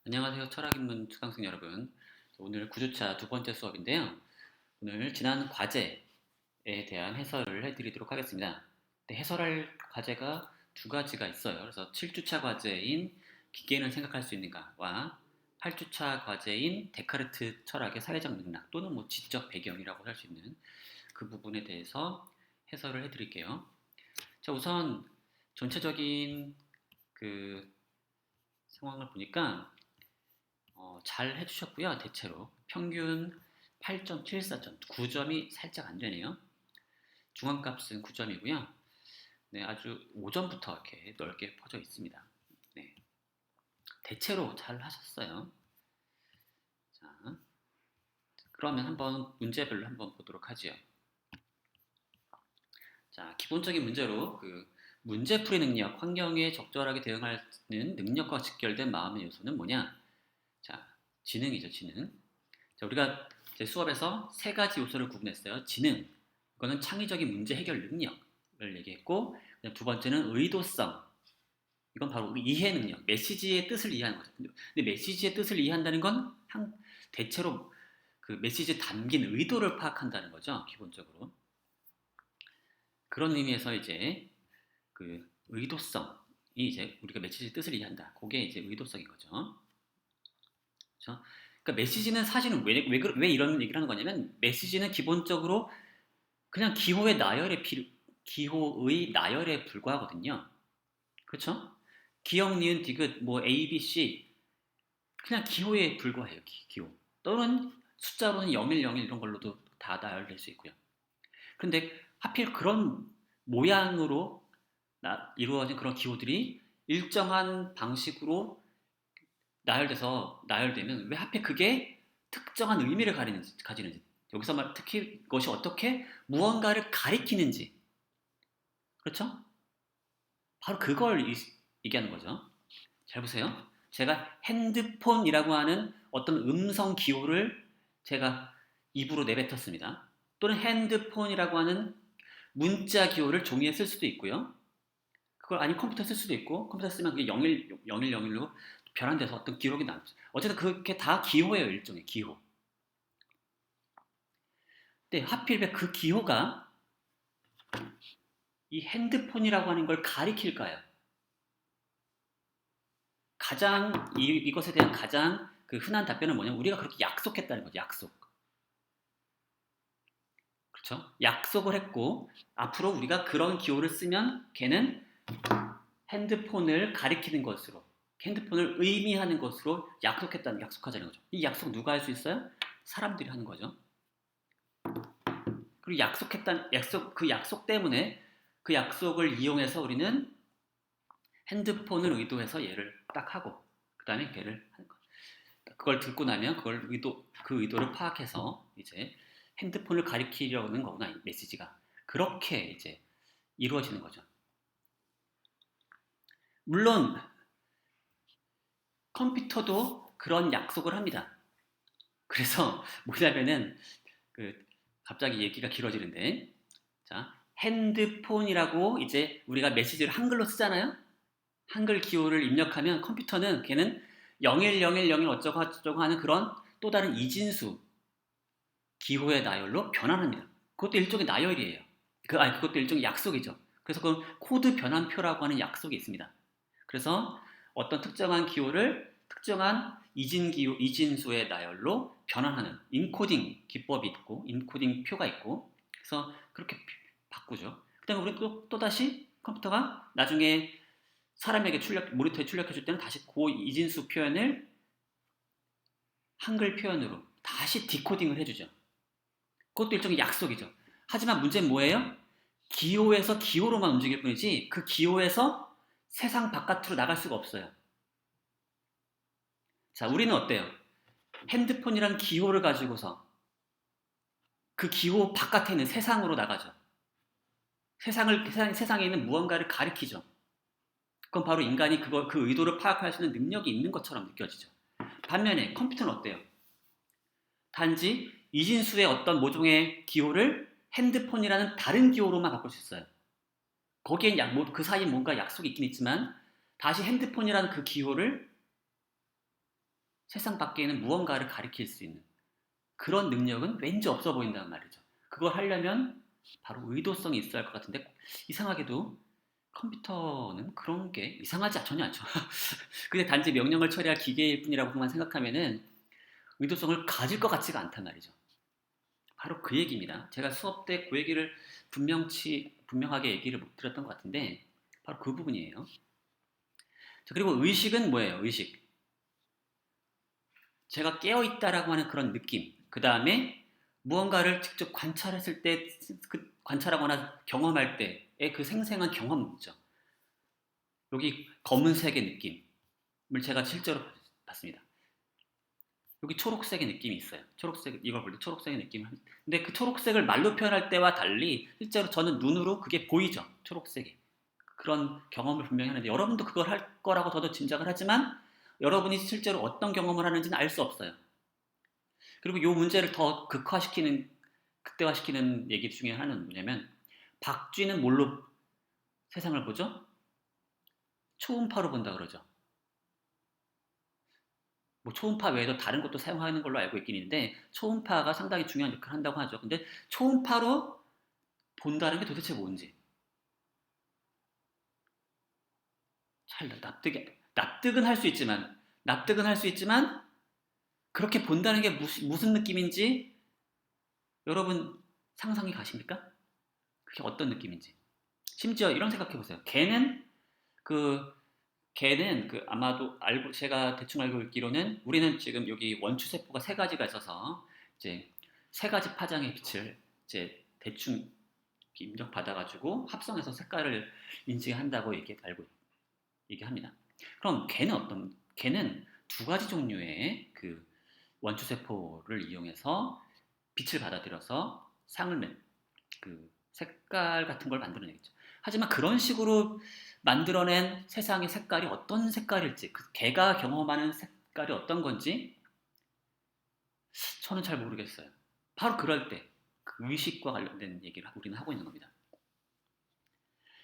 안녕하세요. 철학인문 수강생 여러분. 오늘 9주차 두 번째 수업인데요. 오늘 지난 과제에 대한 해설을 해드리도록 하겠습니다. 해설할 과제가 두 가지가 있어요. 그래서 7주차 과제인 기계는 생각할 수 있는가와 8주차 과제인 데카르트 철학의 사회적 맥락 또는 지적 배경이라고 할 수 있는 그 부분에 대해서 해설을 해드릴게요. 자, 우선 전체적인 그 상황을 보니까 잘 해주셨고요. 대체로 평균 8.74점, 9점이 살짝 안 되네요. 중앙값은 9점이고요. 네, 아주 5점부터 이렇게 넓게 퍼져 있습니다. 네, 대체로 잘 하셨어요. 자, 그러면 한번 문제별로 한번 보도록 하죠. 자, 기본적인 문제로 문제풀이 능력, 환경에 적절하게 대응하는 능력과 직결된 마음의 요소는 뭐냐? 자, 지능이죠, 지능. 자, 우리가 제 수업에서 세 가지 요소를 구분했어요. 지능, 이거는 창의적인 문제 해결 능력을 얘기했고, 그다음 두 번째는 의도성, 이건 바로 이해 능력, 메시지의 뜻을 이해하는 거죠. 근데 메시지의 뜻을 이해한다는 건 대체로 그 메시지에 담긴 의도를 파악한다는 거죠, 기본적으로. 그런 의미에서 이제 그 의도성이 이제 우리가 메시지의 뜻을 이해한다. 그게 이제 의도성인 거죠. 그렇죠? 그러니까 메시지는 사실은 왜 이런 얘기를 하는 거냐면 메시지는 기본적으로 그냥 기호의 나열에 불과하거든요. 그렇죠? 기역, 니은, 디귿, A, B, C 그냥 기호에 불과해요. 기호. 또는 숫자로는 01, 01 이런 걸로도 다 나열될 수 있고요. 그런데 하필 그런 모양으로 이루어진 그런 기호들이 일정한 방식으로 나열되면 왜 하필 그게 특정한 의미를 가지는지 여기서 특히 그것이 어떻게 무언가를 가리키는지 그렇죠? 바로 그걸 얘기하는 거죠. 잘 보세요. 제가 핸드폰이라고 하는 어떤 음성 기호를 제가 입으로 내뱉었습니다. 또는 핸드폰이라고 하는 문자 기호를 종이에 쓸 수도 있고요. 그걸 아니 컴퓨터에 쓸 수도 있고 컴퓨터 쓰면 그게 0101로 변환돼서 어떤 기록이 남죠. 어쨌든 그게 다 기호예요. 일종의 기호. 근데 하필 왜 그 기호가 이 핸드폰이라고 하는 걸 가리킬까요? 이것에 대한 가장 그 흔한 답변은 뭐냐면 우리가 그렇게 약속했다는 거죠. 약속. 그렇죠? 약속을 했고 앞으로 우리가 그런 기호를 쓰면 걔는 핸드폰을 가리키는 것으로 핸드폰을 의미하는 것으로 약속하자는 거죠. 이 약속 누가 할 수 있어요? 사람들이 하는 거죠. 그리고 그 약속 때문에 그 약속을 이용해서 우리는 핸드폰을 의도해서 얘를 딱 하고 그 다음에 걔를 하는 거죠. 그걸 듣고 나면 그 의도를 파악해서 이제 핸드폰을 가리키려는 거구나, 이 메시지가. 그렇게 이제 이루어지는 거죠. 물론 컴퓨터도 그런 약속을 합니다. 그래서 뭐냐면은 갑자기 얘기가 길어지는데 자, 핸드폰이라고 이제 우리가 메시지를 한글로 쓰잖아요. 한글 기호를 입력하면 컴퓨터는 걔는 010101 어쩌고 저쩌고 하는 그런 또 다른 이진수 기호의 나열로 변환합니다. 그것도 일종의 나열이에요. 그것도 일종의 약속이죠. 그래서 그 코드 변환표라고 하는 약속이 있습니다. 그래서 어떤 특정한 기호를 특정한 이진수의 나열로 변환하는 인코딩 기법이 있고 인코딩 표가 있고 그래서 그렇게 바꾸죠. 그 다음에 우리 또다시 컴퓨터가 나중에 사람에게 모니터에 출력해 줄 때는 다시 그 이진수 표현을 한글 표현으로 다시 디코딩을 해주죠. 그것도 일종의 약속이죠. 하지만 문제는 뭐예요? 기호에서 기호로만 움직일 뿐이지 그 기호에서 세상 바깥으로 나갈 수가 없어요. 자, 우리는 어때요? 핸드폰이란 기호를 가지고서 그 기호 바깥에 있는 세상으로 나가죠. 세상에 있는 무언가를 가리키죠. 그건 바로 인간이 그 의도를 파악할 수 있는 능력이 있는 것처럼 느껴지죠. 반면에 컴퓨터는 어때요? 단지 이진수의 어떤 모종의 기호를 핸드폰이라는 다른 기호로만 바꿀 수 있어요. 거기에 그 사이에 뭔가 약속이 있긴 있지만 다시 핸드폰이라는 그 기호를 세상 밖에 있는 무언가를 가리킬 수 있는 그런 능력은 왠지 없어 보인다는 말이죠. 그걸 하려면 바로 의도성이 있어야 할 것 같은데 이상하게도 컴퓨터는 그런 게 이상하지 전혀 않죠. 근데 단지 명령을 처리할 기계일 뿐이라고만 생각하면은 의도성을 가질 것 같지가 않단 말이죠. 바로 그 얘기입니다. 제가 수업 때 그 얘기를 분명하게 얘기를 못 드렸던 것 같은데 바로 그 부분이에요. 자, 그리고 의식은 뭐예요? 의식. 제가 깨어있다라고 하는 그런 느낌. 그 다음에 무언가를 직접 관찰했을 때, 관찰하거나 경험할 때의 그 생생한 경험이죠. 여기 검은색의 느낌을 제가 실제로 봤습니다. 여기 초록색의 느낌이 있어요. 초록색, 이걸 볼 때 초록색의 느낌을. 근데 그 초록색을 말로 표현할 때와 달리 실제로 저는 눈으로 그게 보이죠. 초록색이. 그런 경험을 분명히 하는데 여러분도 그걸 할 거라고 저도 짐작을 하지만 여러분이 실제로 어떤 경험을 하는지는 알 수 없어요. 그리고 이 문제를 더 극대화시키는 얘기 중에 하나는 뭐냐면 박쥐는 뭘로 세상을 보죠? 초음파로 본다 그러죠. 뭐 초음파 외에도 다른 것도 사용하는 걸로 알고 있긴 있는데 초음파가 상당히 중요한 역할을 한다고 하죠. 근데 초음파로 본다는 게 도대체 뭔지 잘 납득은 할 수 있지만 그렇게 본다는 게 무슨 느낌인지 여러분 상상이 가십니까? 그게 어떤 느낌인지. 심지어 이런 생각해 보세요. 그 개는 그 아마도 알고 제가 대충 알고 있기로는 우리는 지금 여기 원추 세포가 세 가지가 있어서 이제 세 가지 파장의 빛을 이제 대충 입력 받아가지고 합성해서 색깔을 인식한다고 얘기합니다. 그럼 개는 두 가지 종류의 그 원추 세포를 이용해서 빛을 받아들여서 그 색깔 같은 걸 만들어내겠죠. 하지만 그런 식으로 만들어낸 세상의 색깔이 어떤 색깔일지, 그 개가 경험하는 색깔이 어떤 건지 저는 잘 모르겠어요. 바로 그럴 때 그 의식과 관련된 얘기를 우리는 하고 있는 겁니다.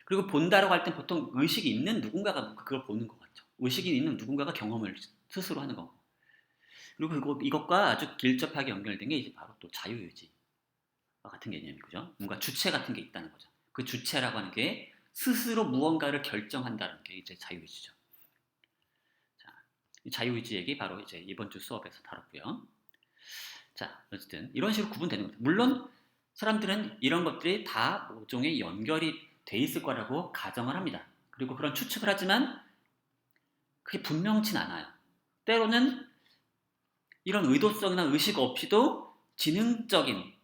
그리고 본다라고 할 땐 보통 의식이 있는 누군가가 그걸 보는 것 같죠. 의식이 있는 누군가가 경험을 스스로 하는 거고. 그리고 이것과 아주 길접하게 연결된 게 이제 바로 또 자유의지와 같은 개념이죠. 뭔가 주체 같은 게 있다는 거죠. 그 주체라고 하는 게 스스로 무언가를 결정한다는 게 이제 자유의지죠. 자, 이 자유의지 얘기 바로 이제 이번 주 수업에서 다뤘고요. 자, 어쨌든 이런 식으로 구분되는 겁니다. 물론 사람들은 이런 것들이 다 모종의 연결이 돼 있을 거라고 가정을 합니다. 그리고 그런 추측을 하지만 그게 분명치 않아요. 때로는 이런 의도성이나 의식 없이도 지능적인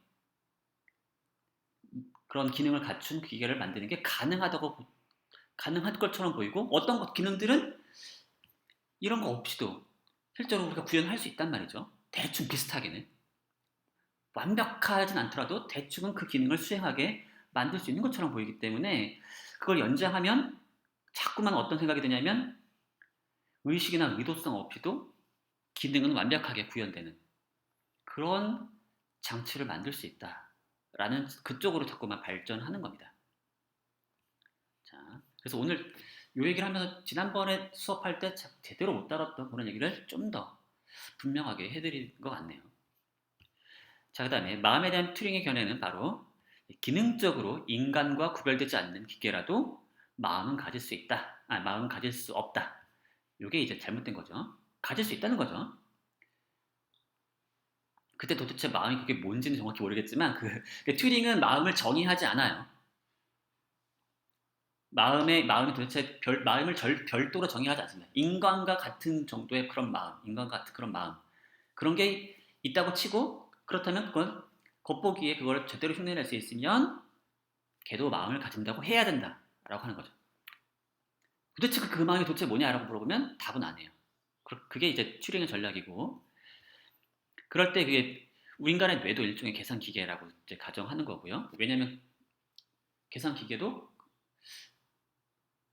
그런 기능을 갖춘 기계를 만드는 게 가능한 것처럼 보이고 어떤 기능들은 이런 거 없이도 실제로 우리가 구현할 수 있단 말이죠. 대충 비슷하게는. 완벽하진 않더라도 대충은 그 기능을 수행하게 만들 수 있는 것처럼 보이기 때문에 그걸 연장하면 자꾸만 어떤 생각이 드냐면 의식이나 의도성 없이도 기능은 완벽하게 구현되는 그런 장치를 만들 수 있다라는 그쪽으로 자꾸만 발전하는 겁니다. 자, 그래서 오늘 이 얘기를 하면서 지난번에 수업할 때 제대로 못 다뤘던 그런 얘기를 좀 더 분명하게 해드린 것 같네요. 자, 그 다음에 마음에 대한 튜링의 견해는 바로 기능적으로 인간과 구별되지 않는 기계라도 마음은 가질 수 있다. 마음은 가질 수 없다. 이게 이제 잘못된 거죠. 가질 수 있다는 거죠. 그때 도대체 마음이 그게 뭔지는 정확히 모르겠지만 그 튜링은 마음을 정의하지 않아요. 마음이 도대체 마음을 별도로 정의하지 않습니다. 인간과 같은 정도의 그런 마음, 인간과 같은 그런 마음. 그런 게 있다고 치고, 그렇다면 그건 겉보기에 그걸 제대로 흉내낼 수 있으면 걔도 마음을 가진다고 해야 된다라고 하는 거죠. 도대체 그 마음이 도대체 뭐냐라고 물어보면 답은 안 해요. 그게 이제 튜링의 전략이고, 그럴 때 그게 우리 인간의 뇌도 일종의 계산 기계라고 이제 가정하는 거고요. 왜냐하면 계산 기계도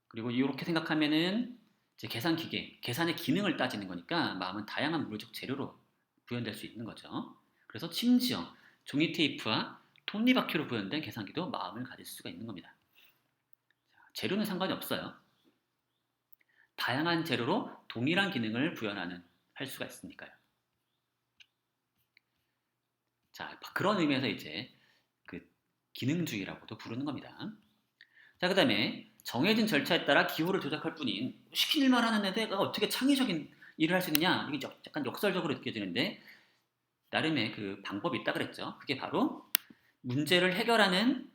그리고 이렇게 생각하면은 이제 계산 기계, 계산의 기능을 따지는 거니까 마음은 다양한 물리적 재료로 구현될 수 있는 거죠. 그래서 심지어 종이 테이프와 톱니바퀴로 구현된 계산기도 마음을 가질 수가 있는 겁니다. 재료는 상관이 없어요. 다양한 재료로 동일한 기능을 수가 있으니까요. 자, 그런 의미에서 이제 그 기능주의라고도 부르는 겁니다. 자, 그 다음에 정해진 절차에 따라 기호를 조작할 뿐인 시킨 일만 하는 애가 어떻게 창의적인 일을 할 수 있느냐? 이게 약간 역설적으로 느껴지는데 나름의 그 방법이 있다 그랬죠. 그게 바로 문제를 해결하는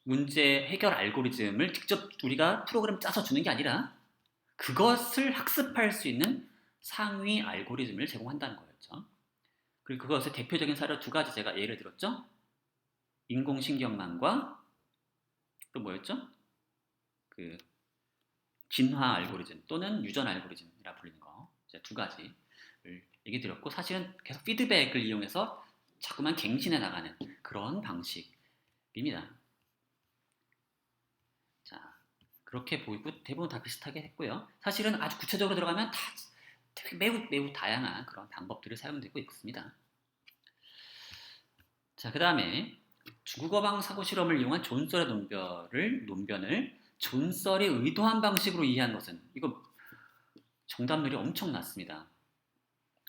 문제 해결 알고리즘을 직접 우리가 프로그램 짜서 주는 게 아니라 그것을 학습할 수 있는 상위 알고리즘을 제공한다는 거였죠. 그리고 그것의 대표적인 사례 두 가지 제가 예를 들었죠. 인공신경망과 또 뭐였죠? 그 진화 알고리즘 또는 유전 알고리즘이라 불리는 거. 이제 두 가지를 얘기 드렸고 사실은 계속 피드백을 이용해서 자꾸만 갱신해 나가는 그런 방식입니다. 자, 그렇게 보이고 대부분 다 비슷하게 했고요. 사실은 아주 구체적으로 들어가면 다 매우 다양한 그런 방법들이 사용되고 있습니다. 자, 그 다음에 중국어방 사고 실험을 이용한 존설의 논변을 존설이 의도한 방식으로 이해한 것은 이거 정답률이 엄청 낮습니다.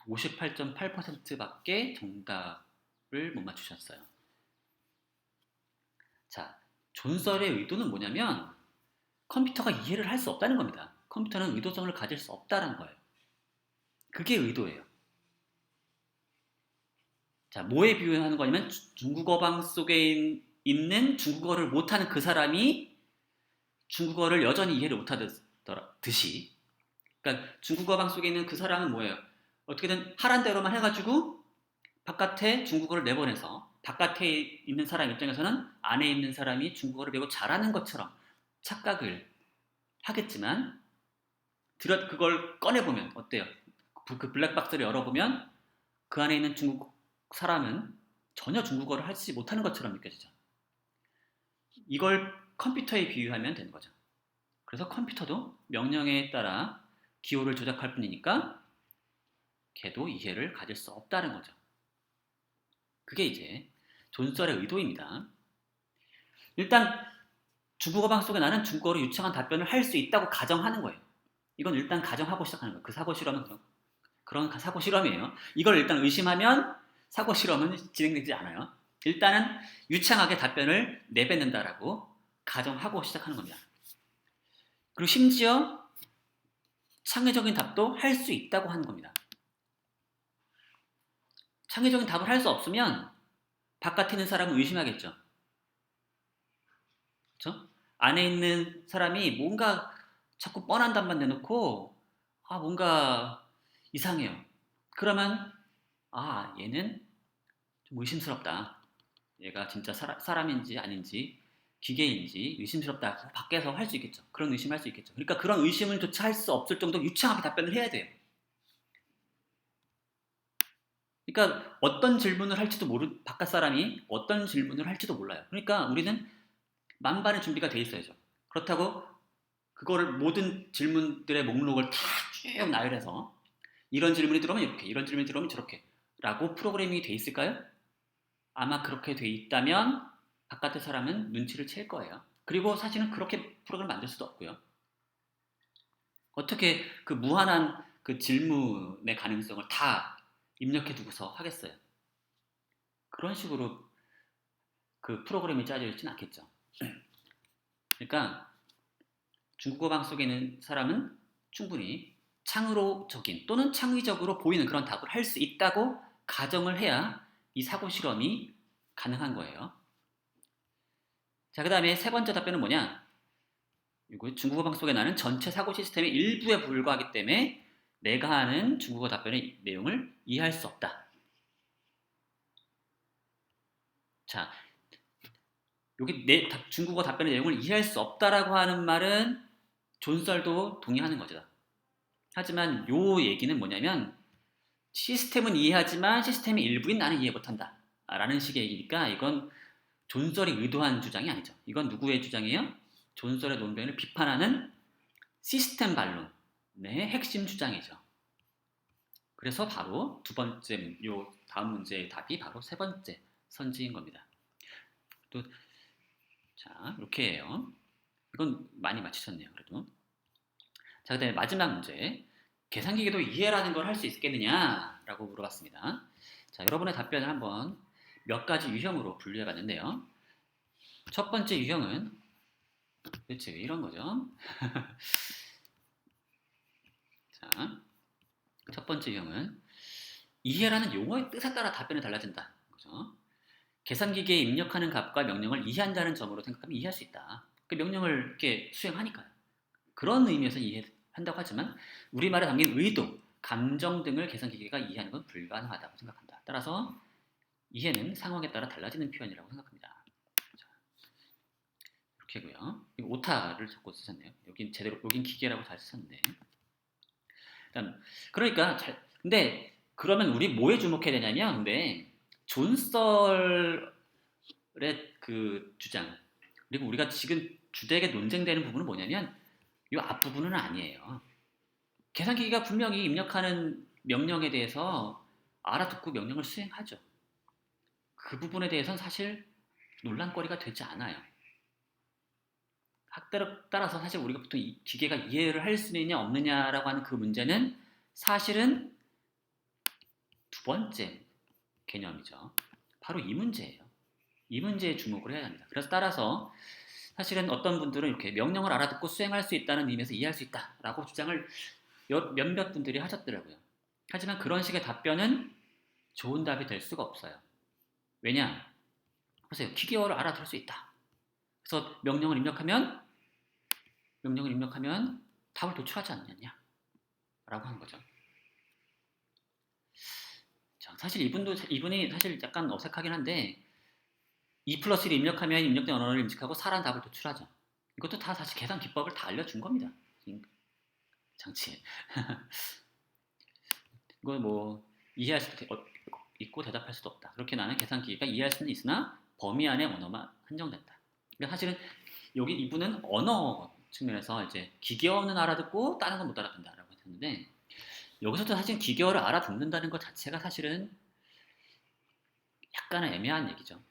58.8%밖에 정답을 못 맞추셨어요. 자, 존설의 의도는 뭐냐면 컴퓨터가 이해를 할 수 없다는 겁니다. 컴퓨터는 의도성을 가질 수 없다는 거예요. 그게 의도예요. 자, 뭐에 비유하는 거냐면 중국어방 속에 있는 중국어를 못하는 그 사람이 중국어를 여전히 이해를 못하듯이 그러니까 중국어방 속에 있는 그 사람은 뭐예요? 어떻게든 하란 대로만 해가지고 바깥에 중국어를 내보내서 바깥에 있는 사람 입장에서는 안에 있는 사람이 중국어를 매우 잘하는 것처럼 착각을 하겠지만 그걸 꺼내보면 어때요? 그 블랙박스를 열어보면 그 안에 있는 중국 사람은 전혀 중국어를 하지 못하는 것처럼 느껴지죠. 이걸 컴퓨터에 비유하면 되는 거죠. 그래서 컴퓨터도 명령에 따라 기호를 조작할 뿐이니까 걔도 이해를 가질 수 없다는 거죠. 그게 이제 존설의 의도입니다. 일단 중국어방 속에 나는 중국어로 유창한 답변을 할 수 있다고 가정하는 거예요. 이건 일단 가정하고 시작하는 거예요. 그 사고 실험은 그런 사고 실험이에요. 이걸 일단 의심하면 사고 실험은 진행되지 않아요. 일단은 유창하게 답변을 내뱉는다라고 가정하고 시작하는 겁니다. 그리고 심지어 창의적인 답도 할 수 있다고 하는 겁니다. 창의적인 답을 할 수 없으면 바깥에 있는 사람은 의심하겠죠. 그렇죠? 안에 있는 사람이 뭔가 자꾸 뻔한 답만 내놓고 뭔가 이상해요. 그러면 얘는 좀 의심스럽다. 얘가 진짜 사람인지 아닌지 기계인지 의심스럽다. 밖에서 할 수 있겠죠. 그런 의심할 수 있겠죠. 그러니까 그런 의심을 조차 할 수 없을 정도로 유창하게 답변을 해야 돼요. 그러니까 어떤 질문을 할지도 바깥 사람이 어떤 질문을 할지도 몰라요. 그러니까 우리는 만반의 준비가 돼 있어야죠. 그렇다고 그거를 모든 질문들의 목록을 다 쭉 나열해서 이런 질문이 들어오면 이렇게, 이런 질문이 들어오면 저렇게 라고 프로그래밍이 돼 있을까요? 아마 그렇게 돼 있다면 바깥의 사람은 눈치를 챌 거예요. 그리고 사실은 그렇게 프로그램을 만들 수도 없고요. 어떻게 그 무한한 그 질문의 가능성을 다 입력해 두고서 하겠어요. 그런 식으로 그 프로그램이 짜져 있지는 않겠죠. 그러니까 중국어방 속에 있는 사람은 충분히 창의적인 또는 창의적으로 보이는 그런 답을 할 수 있다고 가정을 해야 이 사고 실험이 가능한 거예요. 자, 그 다음에 세 번째 답변은 뭐냐? 이거 중국어방 속에 나는 전체 사고 시스템의 일부에 불과하기 때문에 내가 하는 중국어 답변의 내용을 이해할 수 없다. 자, 여기 중국어 답변의 내용을 이해할 수 없다라고 하는 말은 존설도 동의하는 거죠. 하지만 요 얘기는 뭐냐면 시스템은 이해하지만 시스템의 일부인 나는 이해 못한다 라는 식의 얘기니까 이건 존설이 의도한 주장이 아니죠. 이건 누구의 주장이에요? 존설의 논변을 비판하는 시스템 반론의 핵심 주장이죠. 그래서 바로 두 번째 요 다음 문제의 답이 바로 세 번째 선지인 겁니다. 또 자, 이렇게 해요. 이건 많이 맞히셨네요. 그래도 자, 그다음에 마지막 문제. 계산기계도 이해라는 걸 할 수 있겠느냐라고 물어봤습니다. 자, 여러분의 답변을 한번 몇 가지 유형으로 분류해 봤는데요. 첫 번째 유형은 대체 왜 이런 거죠? 자, 첫 번째 유형은 이해라는 용어의 뜻에 따라 답변이 달라진다. 그죠? 계산기계에 입력하는 값과 명령을 이해한다는 점으로 생각하면 이해할 수 있다. 그 명령을 이렇게 수행하니까요. 그런 의미에서 이해한다고 하지만 우리말에 담긴 의도, 감정 등을 계산기계가 이해하는 건 불가능하다고 생각한다. 따라서 이해는 상황에 따라 달라지는 표현이라고 생각합니다. 자, 이렇게고요. 오타를 자꾸 쓰셨네요. 여긴 기계라고 잘 쓰셨는데. 일단 그러니까 근데 그러면 우리 뭐에 주목해야 되냐면 근데 존 썰의 그 주장 그리고 우리가 지금 주되게 논쟁되는 부분은 뭐냐면 이 앞부분은 아니에요. 계산기기가 분명히 입력하는 명령에 대해서 알아듣고 명령을 수행하죠. 그 부분에 대해서는 사실 논란거리가 되지 않아요. 학대에 따라서 사실 우리가 보통 이 기계가 이해를 할 수 있느냐 없느냐라고 하는 그 문제는 사실은 두 번째 개념이죠. 바로 이 문제예요. 이 문제에 주목을 해야 합니다. 그래서 따라서 사실은 어떤 분들은 이렇게 명령을 알아듣고 수행할 수 있다는 의미에서 이해할 수 있다라고 주장을 몇몇 분들이 하셨더라고요. 하지만 그런 식의 답변은 좋은 답이 될 수가 없어요. 왜냐? 보세요. 기계어를 알아들을 수 있다. 그래서 명령을 입력하면 답을 도출하지 않느냐? 라고 하는 거죠. 자, 사실 이분이 사실 약간 어색하긴 한데 2 플러스 1을 입력하면 입력된 언어를 인식하고 사라는 답을 도출하죠. 이것도 다 사실 계산 기법을 다 알려준 겁니다. 장치에. 이걸 뭐 이해할 수도 있고 대답할 수도 없다. 그렇게 나는 계산기계가 이해할 수는 있으나 범위 안의 언어만 한정된다. 그러니까 사실은 여기 이분은 언어 측면에서 이제 기계어는 알아듣고 다른 건 못 알아듣는다라고 했는데 여기서도 사실 기계어를 알아듣는다는 것 자체가 사실은 약간은 애매한 얘기죠.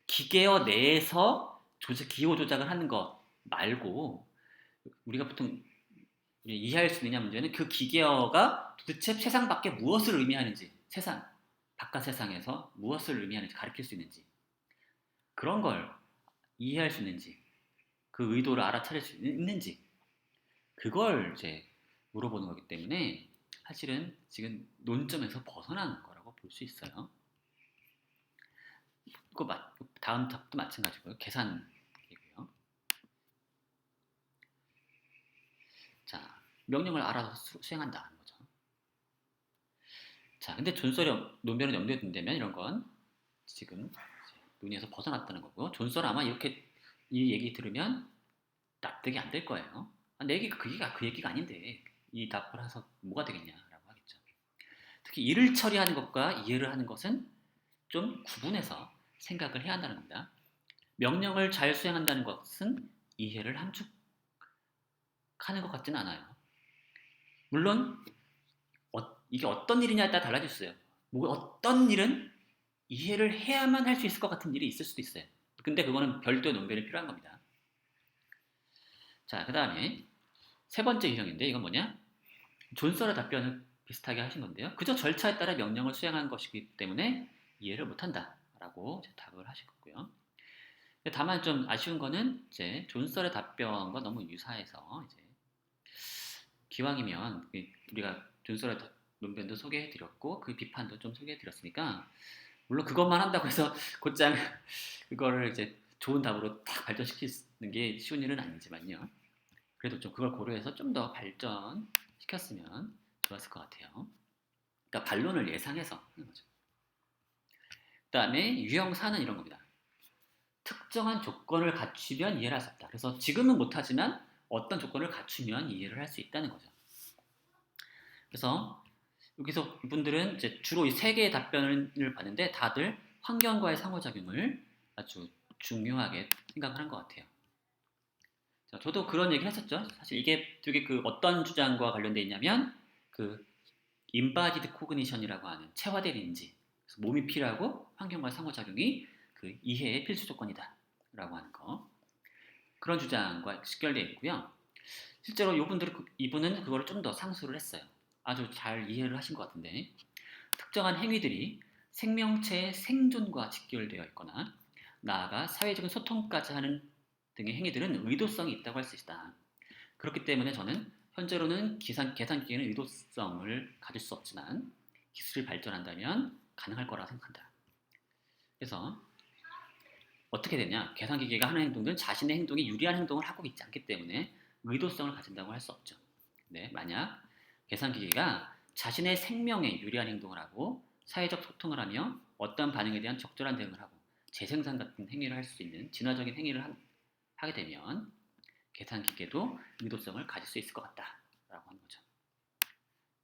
기계어 내에서 기호 조작을 하는 것 말고 우리가 보통 이해할 수 있느냐 문제는 그 기계어가 도대체 세상 밖에 무엇을 의미하는지 바깥 세상에서 무엇을 의미하는지 가르칠 수 있는지 그런 걸 이해할 수 있는지 그 의도를 알아차릴 수 있는지 그걸 이제 물어보는 거기 때문에 사실은 지금 논점에서 벗어나는 거라고 볼 수 있어요. 다음 답도 마찬가지고요. 계산이고요. 자, 명령을 알아서 수행한다는 거죠. 자, 근데 존설의 논변을 염두에 둔다면 이런 건 지금 논의에서 벗어났다는 거고요. 존설 아마 이렇게 이 얘기 들으면 납득이 안 될 거예요. 내 얘기가 그 얘기가 아닌데 이 답을 해서 뭐가 되겠냐라고 하겠죠. 특히 일을 처리하는 것과 이해를 하는 것은 좀 구분해서 생각을 해야 한다는 겁니다. 명령을 잘 수행한다는 것은 이해를 함축하는 것 같지는 않아요. 물론 이게 어떤 일이냐에 따라 달라질 수 있어요. 어떤 일은 이해를 해야만 할 수 있을 것 같은 일이 있을 수도 있어요. 근데 그거는 별도의 논변이 필요한 겁니다. 자, 그 다음에 세 번째 유형인데 이건 뭐냐? 존설의 답변을 비슷하게 하신 건데요. 그저 절차에 따라 명령을 수행한 것이기 때문에 이해를 못한다 라고 답을 하실 거고요. 다만 좀 아쉬운 거는 이제 존설의 답변과 너무 유사해서 이제 기왕이면 우리가 존설의 논변도 소개해드렸고 그 비판도 좀 소개해드렸으니까 물론 그것만 한다고 해서 곧장 그거를 이제 좋은 답으로 딱 발전시키는 게 쉬운 일은 아니지만요. 그래도 좀 그걸 고려해서 좀 더 발전시켰으면 좋았을 것 같아요. 그러니까 반론을 예상해서 하는 거죠. 그 다음에 유형 4는 이런 겁니다. 특정한 조건을 갖추면 이해를 할 수 없다. 그래서 지금은 못하지만 어떤 조건을 갖추면 이해를 할 수 있다는 거죠. 그래서 여기서 이분들은 이제 주로 이 세 개의 답변을 봤는데 다들 환경과의 상호작용을 아주 중요하게 생각을 한 것 같아요. 자, 저도 그런 얘기 했었죠. 사실 이게 되게 그 어떤 주장과 관련돼 있냐면 그 embodied cognition이라고 하는 체화된 인지, 그래서 몸이 필요하고 환경과의 상호작용이 그 이해의 필수 조건이다라고 하는 거 그런 주장과 직결되어 있고요. 실제로 이분은 그거를 좀 더 상수를 했어요. 아주 잘 이해를 하신 것 같은데, 특정한 행위들이 생명체의 생존과 직결되어 있거나 나아가 사회적인 소통까지 하는 등의 행위들은 의도성이 있다고 할 수 있다. 그렇기 때문에 저는 현재로는 계산기계는 의도성을 가질 수 없지만 기술이 발전한다면 가능할 거라 생각한다. 그래서 어떻게 되냐? 계산기계가 하는 행동들은 자신의 행동에 유리한 행동을 하고 있지 않기 때문에 의도성을 가진다고 할 수 없죠. 네, 만약 계산기계가 자신의 생명에 유리한 행동을 하고 사회적 소통을 하며 어떤 반응에 대한 적절한 대응을 하고 재생산 같은 행위를 할 수 있는 진화적인 행위를 하게 되면 계산기계도 의도성을 가질 수 있을 것 같다라고 하는 거죠.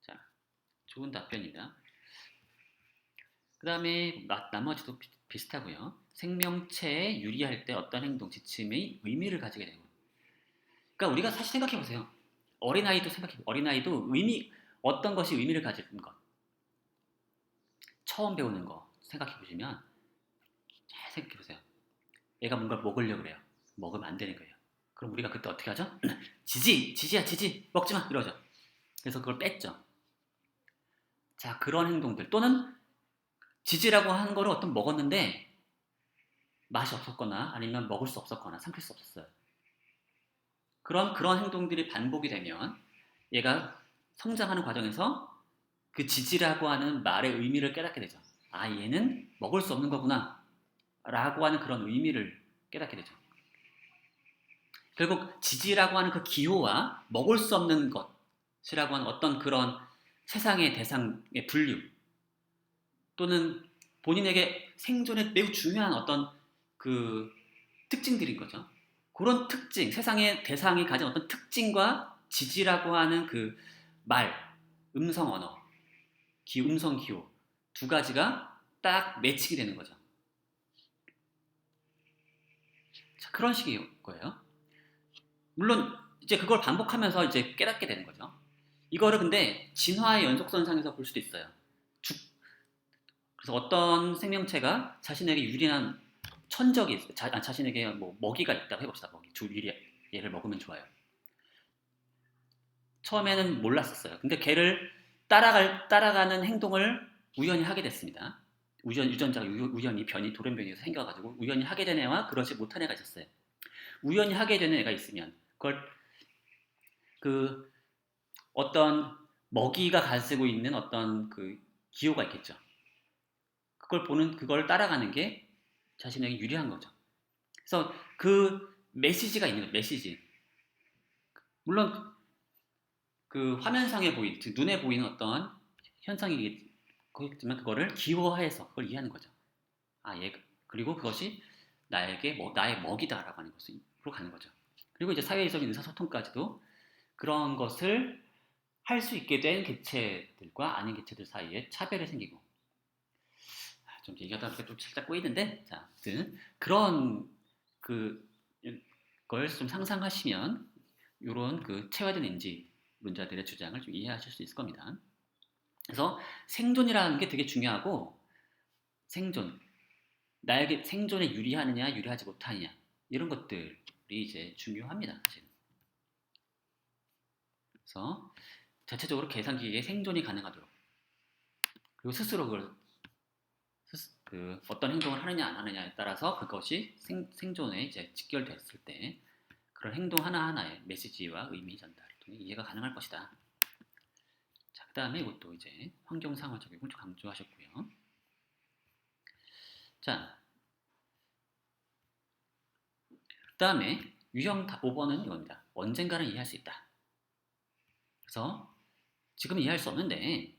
자, 좋은 답변입니다. 그 다음에 나머지도 비슷하고요. 생명체에 유리할 때 어떤 행동, 지침의 의미를 가지게 되고. 그러니까 우리가 사실 생각해 보세요. 어린아이도 어떤 것이 의미를 가지는 것. 처음 배우는 거 생각해 보시면 잘 생각해 보세요. 얘가 뭔가 먹으려고 그래요. 먹으면 안 되는 거예요. 그럼 우리가 그때 어떻게 하죠? 지지야, 먹지 마! 이러죠. 그래서 그걸 뺐죠. 자, 그런 행동들. 또는 지지라고 하는 거를 어떤 먹었는데 맛이 없었거나 아니면 먹을 수 없었거나 삼킬 수 없었어요. 그런 행동들이 반복이 되면 얘가 성장하는 과정에서 그 지지라고 하는 말의 의미를 깨닫게 되죠. 아, 얘는 먹을 수 없는 거구나 라고 하는 그런 의미를 깨닫게 되죠. 결국 지지라고 하는 그 기호와 먹을 수 없는 것이라고 하는 어떤 그런 세상의 대상의 분류 또는 본인에게 생존에 매우 중요한 어떤 그 특징들인 거죠. 그런 특징, 세상의 대상이 가진 어떤 특징과 지지라고 하는 그 말, 음성 언어, 음성 기호 두 가지가 딱 매칭이 되는 거죠. 자, 그런 식인 거예요. 물론 이제 그걸 반복하면서 이제 깨닫게 되는 거죠. 이거를 근데 진화의 연속선상에서 볼 수도 있어요. 그래서 어떤 생명체가 자신에게 유리한 천적이 있어요. 자신에게 뭐 먹이가 있다고 해봅시다. 얘를 먹으면 좋아요. 처음에는 몰랐었어요. 근데 걔를 따라가는 행동을 우연히 하게 됐습니다. 유전자가 우연히 돌연변이에서 생겨가지고 우연히 하게 된 애와 그러지 못한 애가 있었어요. 우연히 하게 되는 애가 있으면 그걸 그 어떤 먹이가 가지고 있는 어떤 그 기호가 있겠죠. 그걸 따라가는 게 자신에게 유리한 거죠. 그래서 그 메시지가 있는 거예요. 메시지. 물론 그 화면상에 눈에 보이는 어떤 현상이겠지만 그거를 기호화해서 그걸 이해하는 거죠. 그리고 그것이 나의 먹이다라고 하는 것으로 가는 거죠. 그리고 이제 사회적인 의사소통까지도 그런 것을 할 수 있게 된 개체들과 아닌 개체들 사이에 차별이 생기고 좀 얘기하다 보니까 좀 살짝 꼬이는데 자, 아무튼 그런 그걸 좀 상상하시면 이런 그 체화된 인지론자들의 주장을 좀 이해하실 수 있을 겁니다. 그래서 생존이라는 게 되게 중요하고 나에게 생존에 유리하느냐 유리하지 못하느냐 이런 것들이 이제 중요합니다. 사실. 그래서 자체적으로 계산기계의 생존이 가능하도록 그리고 스스로 어떤 행동을 하느냐 안 하느냐에 따라서 그것이 생존에 이제 직결됐을 때 그런 행동 하나하나의 메시지와 의미 전달을 통해 이해가 가능할 것이다. 자, 그 다음에 이것도 이제 환경 상호 적용을 강조하셨고요. 자, 그 다음에 유형 5번은 이겁니다. 언젠가는 이해할 수 있다. 그래서 지금 이해할 수 없는데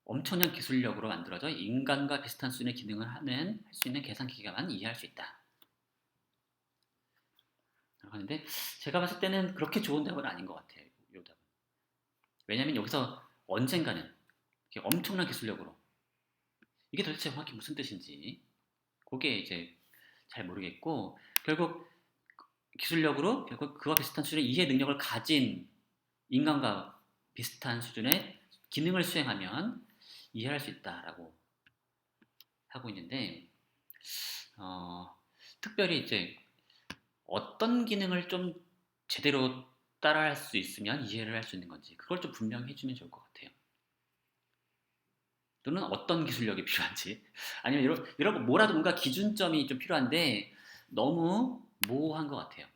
엄청난 기술력으로 만들어져 인간과 비슷한 수준의 기능을 할 수 있는 계산기계만 이해할 수 있다. 하는데 제가 봤을 때는 그렇게 좋은 답은 아닌 것 같아요. 이 답은. 왜냐하면 여기서 언젠가는 엄청난 기술력으로 이게 도대체 정확히 무슨 뜻인지 그게 이제 잘 모르겠고 결국 기술력으로 결국 그와 비슷한 수준의 이해 능력을 가진 인간과 비슷한 수준의 기능을 수행하면 이해할 수 있다라고 하고 있는데 특별히 이제 어떤 기능을 좀 제대로 따라할 수 있으면 이해를 할 수 있는 건지 그걸 좀 분명히 해주면 좋을 것 같아요. 또는 어떤 기술력이 필요한지 아니면 이런 뭐라도 뭔가 기준점이 좀 필요한데 너무 모호한 것 같아요.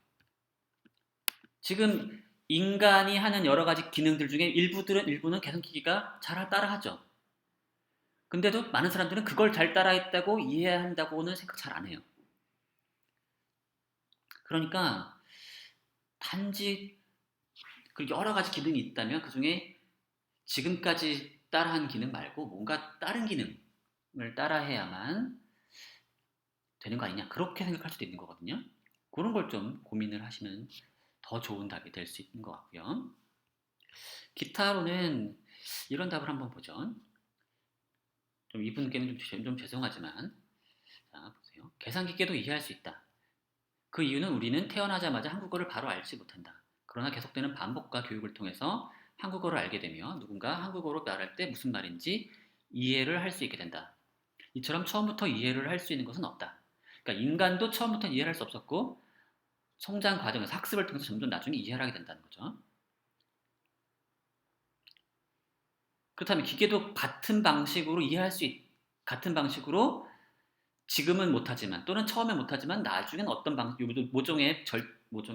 지금 인간이 하는 여러 가지 기능들 중에 일부는 계산기기가 잘 따라하죠. 근데도 많은 사람들은 그걸 잘 따라했다고 이해한다고는 생각 잘 안 해요. 그러니까 단지 그 여러 가지 기능이 있다면 그 중에 지금까지 따라한 기능 말고 뭔가 다른 기능을 따라해야만 되는 거 아니냐 그렇게 생각할 수도 있는 거거든요. 그런 걸 좀 고민을 하시면 더 좋은 답이 될 수 있는 것 같고요. 기타로는 이런 답을 한번 보죠. 좀 이분께는 좀 죄송하지만 자 보세요. 계산기계도 이해할 수 있다. 그 이유는 우리는 태어나자마자 한국어를 바로 알지 못한다. 그러나 계속되는 반복과 교육을 통해서 한국어를 알게 되며 누군가 한국어로 말할 때 무슨 말인지 이해를 할 수 있게 된다. 이처럼 처음부터 이해를 할 수 있는 것은 없다. 그러니까 인간도 처음부터 이해를 할 수 없었고 성장 과정에서 학습을 통해서 점점 나중에 이해를 하게 된다는 거죠. 그렇다면 기계도 같은 방식으로 지금은 못하지만 또는 처음에 못하지만 나중엔 어떤 모종의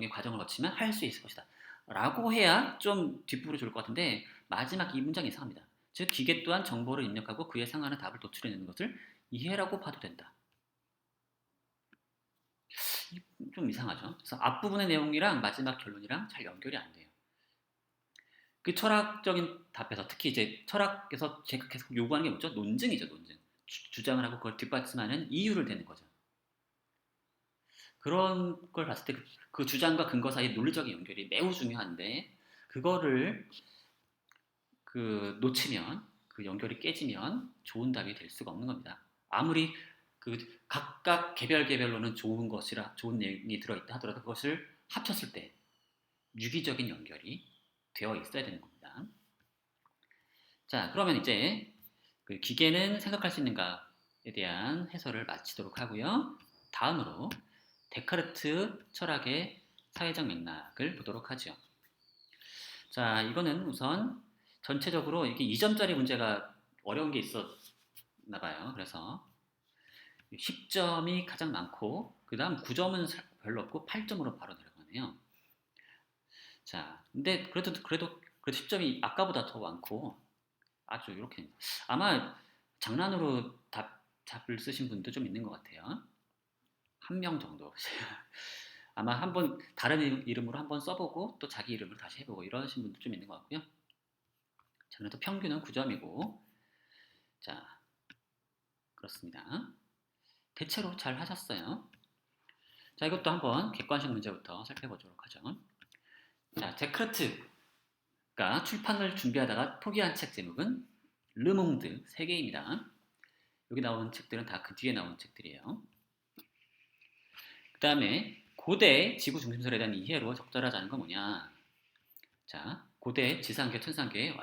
과정을 거치면 할 수 있을 것이다. 라고 해야 좀 뒷부분이 좋을 것 같은데 마지막 이 문장이 이상합니다. 즉 기계 또한 정보를 입력하고 그에 상하는 답을 도출해내는 것을 이해라고 봐도 된다. 좀 이상하죠. 그래서 앞부분의 내용이랑 마지막 결론이랑 잘 연결이 안 돼요. 그 철학적인 답에서 특히 이제 철학에서 제가 계속 요구하는 게 뭐죠? 논증이죠, 논증. 주장을 하고 그걸 뒷받침하는 이유를 대는 거죠. 그런 걸 봤을 때 그 주장과 근거 사이 논리적인 연결이 매우 중요한데 그거를 놓치면 그 연결이 깨지면 좋은 답이 될 수가 없는 겁니다. 아무리 그 각각 개별로는 좋은 내용이 들어있다 하더라도 그것을 합쳤을 때 유기적인 연결이 되어 있어야 되는 겁니다. 자, 그러면 이제 그 기계는 생각할 수 있는가에 대한 해설을 마치도록 하고요. 다음으로 데카르트 철학의 사회적 맥락을 보도록 하죠. 자, 이거는 우선 전체적으로 이렇게 2점짜리 문제가 어려운 게 있었나 봐요. 그래서 10점이 가장 많고 그 다음 9점은 별로 없고 8점으로 바로 내려가네요. 자, 근데 그래도 10점이 아까보다 더 많고 아주 이렇게 아마 장난으로 답을 쓰신 분도 좀 있는 것 같아요. 한 명 정도. 아마 한번 다른 이름으로 한번 써보고 또 자기 이름으로 다시 해보고 이러신 분도 좀 있는 것 같고요. 자, 그래도 평균은 9점이고 자, 그렇습니다. 대체로 잘 하셨어요. 자, 이것도 한번 객관식 문제부터 살펴보도록 하죠. 자, 데카르트가 출판을 준비하다가 포기한 책 제목은 르몽드 세계입니다. 여기 나온 책들은 다 그 뒤에 나온 책들이에요. 그 다음에 고대 지구 중심설에 대한 이해로 적절하지 않은 건 뭐냐? 자, 고대 지상계, 천상계에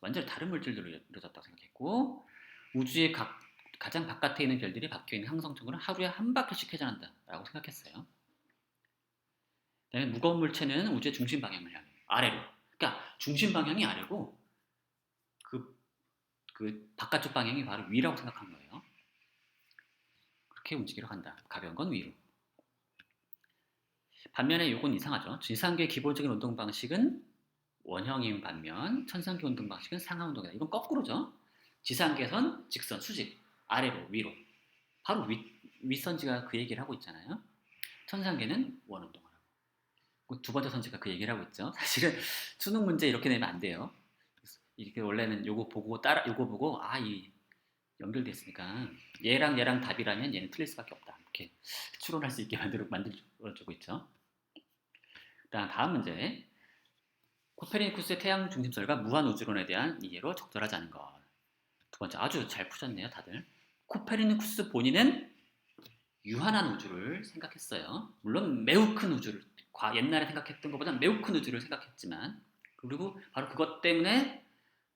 완전히 다른 물질들로 이루어졌다고 생각했고 우주의 가장 바깥에 있는 별들이 박혀있는 항성청구는 하루에 한 바퀴씩 회전한다라고 생각했어요. 그다음에 무거운 물체는 우주의 중심 방향을 향해 아래로. 그러니까 중심 방향이 아래고 그 바깥쪽 방향이 바로 위라고 생각한 거예요. 그렇게 움직이려 한다. 가벼운 건 위로. 반면에 이건 이상하죠. 지상계의 기본적인 운동 방식은 원형인 반면 천상계 운동 방식은 상하 운동이다. 이건 거꾸로죠. 지상계선 직선 수직 아래로 위로. 바로 윗선지가 그 얘기를 하고 있잖아요. 천상계는 원운동을 하고 두 번째 선지가 그 얘기를 하고 있죠. 사실은 수능 문제 이렇게 내면 안 돼요. 이렇게 원래는 요거 보고 이 연결돼 있으니까 얘랑 답이라면 얘는 틀릴 수밖에 없다. 이렇게 추론할 수 있게 만들어주고 있죠. 다음 문제. 코페르니쿠스의 태양 중심설과 무한 우주론에 대한 이해로 적절하지 않은 것. 두 번째, 아주 잘 푸셨네요, 다들. 코페르니쿠스 본인은 유한한 우주를 생각했어요. 물론 매우 큰 우주를, 옛날에 생각했던 것보다 매우 큰 우주를 생각했지만, 그리고 바로 그것 때문에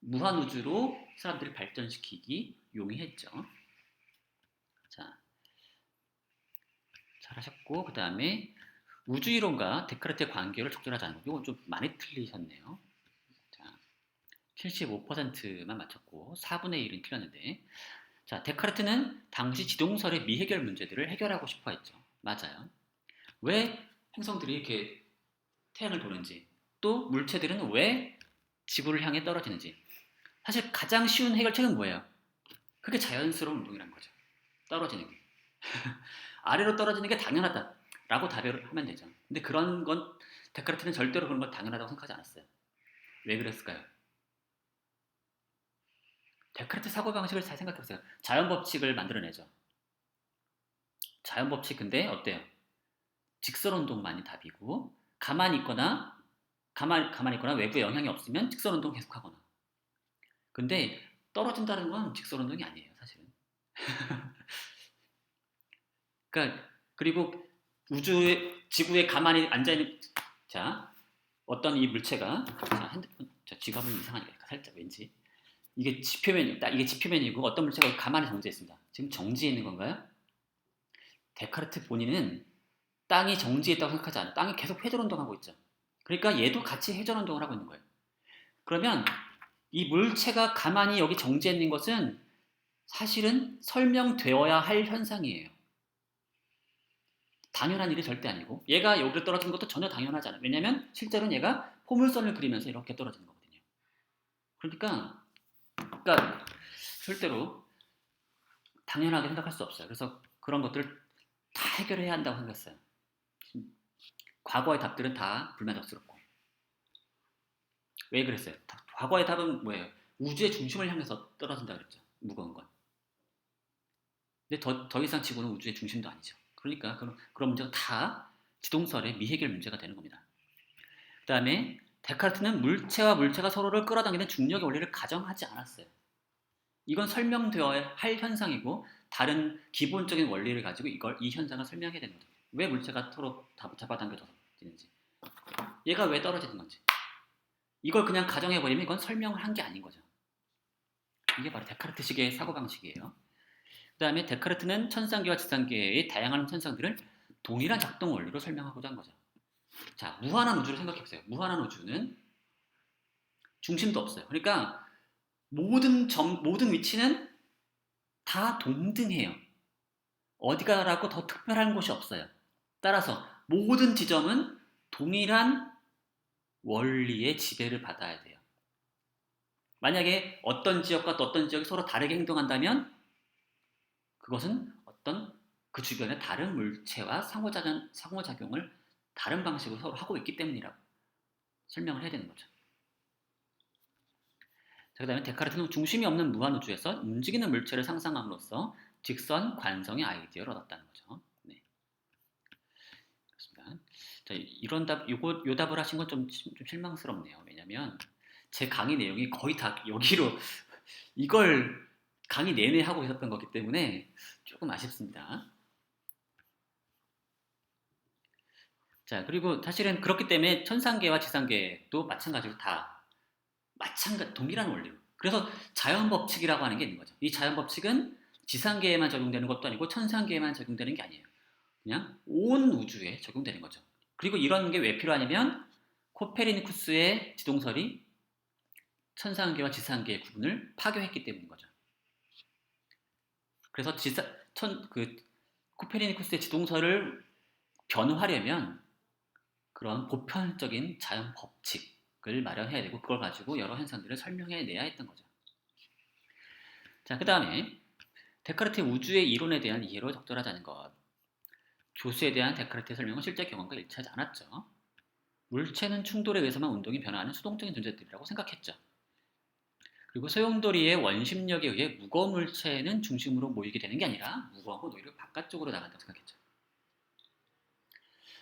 무한 우주로 사람들을 발전시키기 용이했죠. 자, 잘하셨고, 그 다음에 우주 이론과 데카르트의 관계를 적절하지 않은 거. 이건 좀 많이 틀리셨네요. 자, 75%만 맞췄고 4분의 1은 틀렸는데, 자, 데카르트는 당시 지동설의 미해결 문제들을 해결하고 싶어 했죠. 맞아요. 왜 행성들이 이렇게 태양을 도는지, 또 물체들은 왜 지구를 향해 떨어지는지. 사실 가장 쉬운 해결책은 뭐예요? 그게 자연스러운 운동이라는 거죠. 떨어지는 게. 아래로 떨어지는 게 당연하다라고 답을 하면 되죠. 근데 그런 건 데카르트는 절대로 그런 걸 당연하다고 생각하지 않았어요. 왜 그랬을까요? 데카르트 사고방식을 잘 생각해보세요. 자연법칙을 만들어내죠. 자연법칙 근데 어때요? 직선운동만이 답이고, 가만히 있거나 외부에 영향이 없으면 직선운동 계속하거나. 근데 떨어진다는 건 직선운동이 아니에요, 사실은. 그러니까 그리고 지구에 가만히 앉아있는, 자, 어떤 이 물체가, 자, 핸드폰, 지갑은 이상하니까 살짝 왠지 이게 지표면이고 어떤 물체가 가만히 정지해 있습니다. 지금 정지해 있는 건가요? 데카르트 본인은 땅이 정지했다고 생각하지 않아요. 땅이 계속 회전운동하고 있죠. 그러니까 얘도 같이 회전운동을 하고 있는 거예요. 그러면 이 물체가 가만히 여기 정지해 있는 것은 사실은 설명되어야 할 현상이에요. 당연한 일이 절대 아니고, 얘가 여기로 떨어지는 것도 전혀 당연하지 않아요. 왜냐하면 실제로는 얘가 포물선을 그리면서 이렇게 떨어지는 거거든요. 그러니까 절대로 당연하게 생각할 수 없어요. 그래서 그런 것들을 다 해결해야 한다고 생각했어요. 과거의 답들은 다 불만족스럽고. 왜 그랬어요? 과거의 답은 뭐예요? 우주의 중심을 향해서 떨어진다 그랬죠. 무거운 건. 근데 더 이상 지구는 우주의 중심도 아니죠. 그러니까 그런 문제가 다 지동설의 미해결 문제가 되는 겁니다. 그 다음에 데카르트는 물체와 물체가 서로를 끌어당기는 중력의 원리를 가정하지 않았어요. 이건 설명되어야 할 현상이고, 다른 기본적인 원리를 가지고 이 현상을 설명해야 되는 거죠. 왜 물체가 서로 잡아당겨지는지, 얘가 왜 떨어지는 건지, 이걸 그냥 가정해버리면 이건 설명을 한 게 아닌 거죠. 이게 바로 데카르트식의 사고방식이에요. 그 다음에 데카르트는 천상계와 지상계의 다양한 현상들을 동일한 작동 원리로 설명하고자 한 거죠. 자, 무한한 우주를 생각해보세요. 무한한 우주는 중심도 없어요. 그러니까 모든 위치는 다 동등해요. 어디가라고 더 특별한 곳이 없어요. 따라서 모든 지점은 동일한 원리의 지배를 받아야 돼요. 만약에 어떤 지역과 또 어떤 지역이 서로 다르게 행동한다면 그것은 어떤 그 주변의 다른 물체와 상호작용을 다른 방식으로 서로 하고 있기 때문이라고 설명을 해야 되는 거죠. 자, 그 다음에 데카르트는 중심이 없는 무한우주에서 움직이는 물체를 상상함으로써 직선 관성의 아이디어를 얻었다는 거죠. 네. 그렇습니다. 자, 요 답을 하신 건 좀 실망스럽네요. 왜냐면 제 강의 내용이 거의 다 여기로 이걸 강의 내내 하고 있었던 거기 때문에 조금 아쉽습니다. 자, 그리고 사실은 그렇기 때문에 천상계와 지상계도 마찬가지로 동일한 원리로. 그래서 자연법칙이라고 하는 게 있는 거죠. 이 자연법칙은 지상계에만 적용되는 것도 아니고 천상계에만 적용되는 게 아니에요. 그냥 온 우주에 적용되는 거죠. 그리고 이런 게 왜 필요하냐면 코페르니쿠스의 지동설이 천상계와 지상계의 구분을 파괴했기 때문인 거죠. 그래서 코페르니쿠스의 지동설을 변화하려면 그런 보편적인 자연 법칙을 마련해야 되고, 그걸 가지고 여러 현상들을 설명해내야 했던 거죠. 자, 그 다음에 데카르트의 우주의 이론에 대한 이해로 적절하지 않은 것. 조수에 대한 데카르트의 설명은 실제 경험과 일치하지 않았죠. 물체는 충돌에 의해서만 운동이 변화하는 수동적인 존재들이라고 생각했죠. 그리고 소용돌이의 원심력에 의해 무거운 물체는 중심으로 모이게 되는 게 아니라 무거운 건 오히려 바깥쪽으로 나간다고 생각했죠.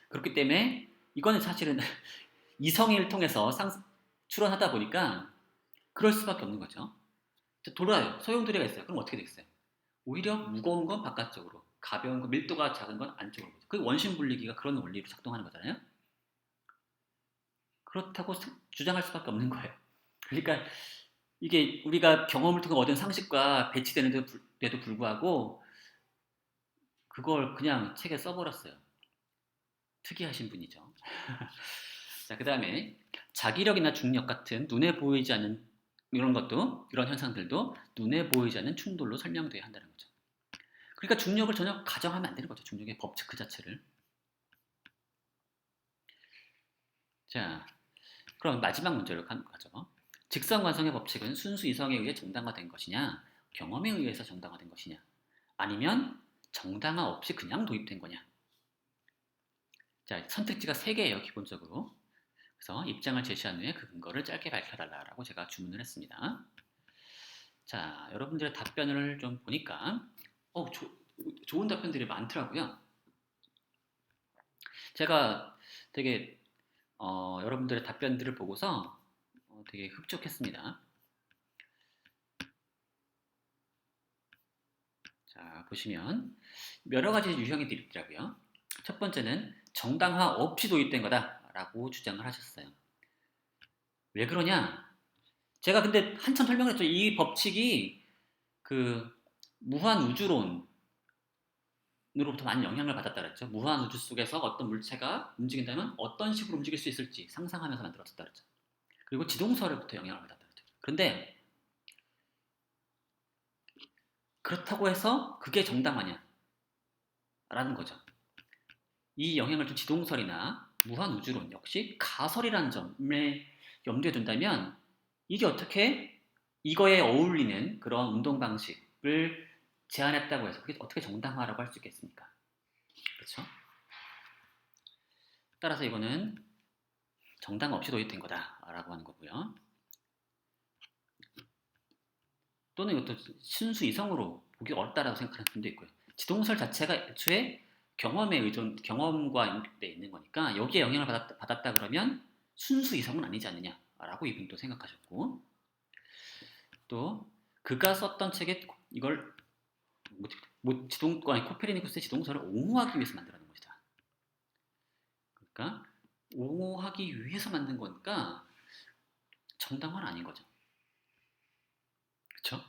그렇기 때문에 이거는 사실은 이성을 통해서 추론하다 보니까 그럴 수밖에 없는 거죠. 돌아요. 소용돌이가 있어요. 그럼 어떻게 되겠어요? 오히려 무거운 건 바깥쪽으로, 가벼운 건, 밀도가 작은 건 안쪽으로. 그 원심 분리기가 그런 원리로 작동하는 거잖아요. 그렇다고 주장할 수밖에 없는 거예요. 그러니까 이게 우리가 경험을 통해 얻은 상식과 배치되는데도 불구하고 그걸 그냥 책에 써버렸어요. 특이하신 분이죠. 자, 그 다음에 자기력이나 중력 같은 눈에 보이지 않는 이런 것도, 이런 현상들도 눈에 보이지 않는 충돌로 설명돼야 한다는 거죠. 그러니까 중력을 전혀 가정하면 안 되는 거죠. 중력의 법칙 그 자체를. 자, 그럼 마지막 문제로 가죠. 직선관성의 법칙은 순수 이성에 의해 정당화된 것이냐, 경험에 의해서 정당화된 것이냐, 아니면 정당화 없이 그냥 도입된 거냐. 자, 선택지가 3개예요, 기본적으로. 그래서 입장을 제시한 후에 그 근거를 짧게 밝혀달라고 제가 주문을 했습니다. 자, 여러분들의 답변을 좀 보니까 좋은 답변들이 많더라고요. 제가 되게 여러분들의 답변들을 보고서 되게 흡족했습니다. 자, 보시면 여러 가지 유형이 있더라고요. 첫 번째는 정당화 없이 도입된 거다라고 주장을 하셨어요. 왜 그러냐? 제가 근데 한참 설명했죠. 이 법칙이 그 무한 우주론으로부터 많은 영향을 받았다 그랬죠. 무한 우주 속에서 어떤 물체가 움직인다면 어떤 식으로 움직일 수 있을지 상상하면서 만들었다 그랬죠. 그리고 지동설부터 영향을 받았다 그랬죠. 그런데 그렇다고 해서 그게 정당하냐? 라는 거죠. 이 영향을 준 지동설이나 무한 우주론 역시 가설이라는 점을 염두에 둔다면 이게 어떻게 이거에 어울리는 그런 운동 방식을 제안했다고 해서 그게 어떻게 정당화라고 할 수 있겠습니까? 그렇죠? 따라서 이거는 정당 없이 도입된 거다라고 하는 거고요. 또는 이것도 순수 이성으로 보기 어렵다라고 생각하는 분도 있고요. 지동설 자체가 애초에 경험과 연결되어 있는 거니까 여기에 영향을 받았다 그러면 순수 이성은 아니지 않느냐라고 이분도 생각하셨고, 또 그가 썼던 책에 이걸 코페르니쿠스의 지동설을 옹호하기 위해서 만들어낸 것이다. 그러니까 옹호하기 위해서 만든 거니까 정당화는 아닌 거죠. 그렇죠?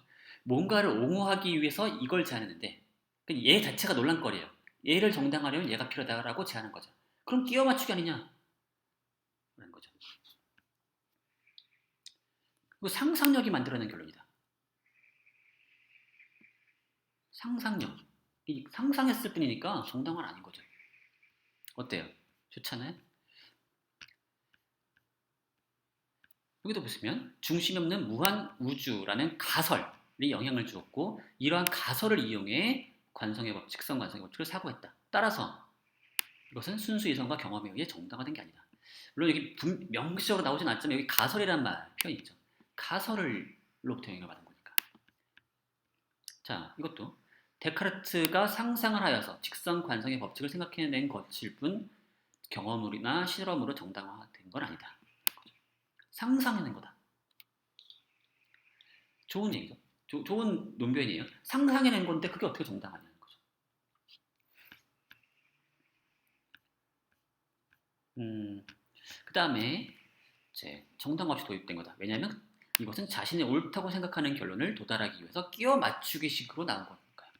뭔가를 옹호하기 위해서 이걸 제안했는데 얘 자체가 논란거리예요. 얘를 정당화하려면 얘가 필요하다라고 제안한 거죠. 그럼 끼워 맞추기 아니냐? 라는 거죠. 그리고 상상력이 만들어낸 결론이다. 상상력. 상상했을 뿐이니까 정당화는 아닌 거죠. 어때요? 좋잖아요? 여기도 보시면 중심이 없는 무한 우주라는 가설이 영향을 주었고 이러한 가설을 이용해 관성의 법칙, 직선 관성의 법칙을 사고했다. 따라서 이것은 순수 이성과 경험에 의해 정당화된 게 아니다. 물론 여기 명시적으로 나오진 않지만 여기 가설이란 표현이 있죠. 가설로부터 영향을 받은 거니까. 자, 이것도 데카르트가 상상을 하여서 직선 관성의 법칙을 생각해낸 것일 뿐 경험으로나 실험으로 정당화된 건 아니다. 상상해낸 거다. 좋은 얘기죠. 좋은 논변이에요. 상상해낸 건데 그게 어떻게 정당하냐는 거죠. 그 다음에 이제 정당 없이 도입된 거다. 왜냐하면 이것은 자신이 옳다고 생각하는 결론을 도달하기 위해서 끼워 맞추기 식으로 나온 거니까요.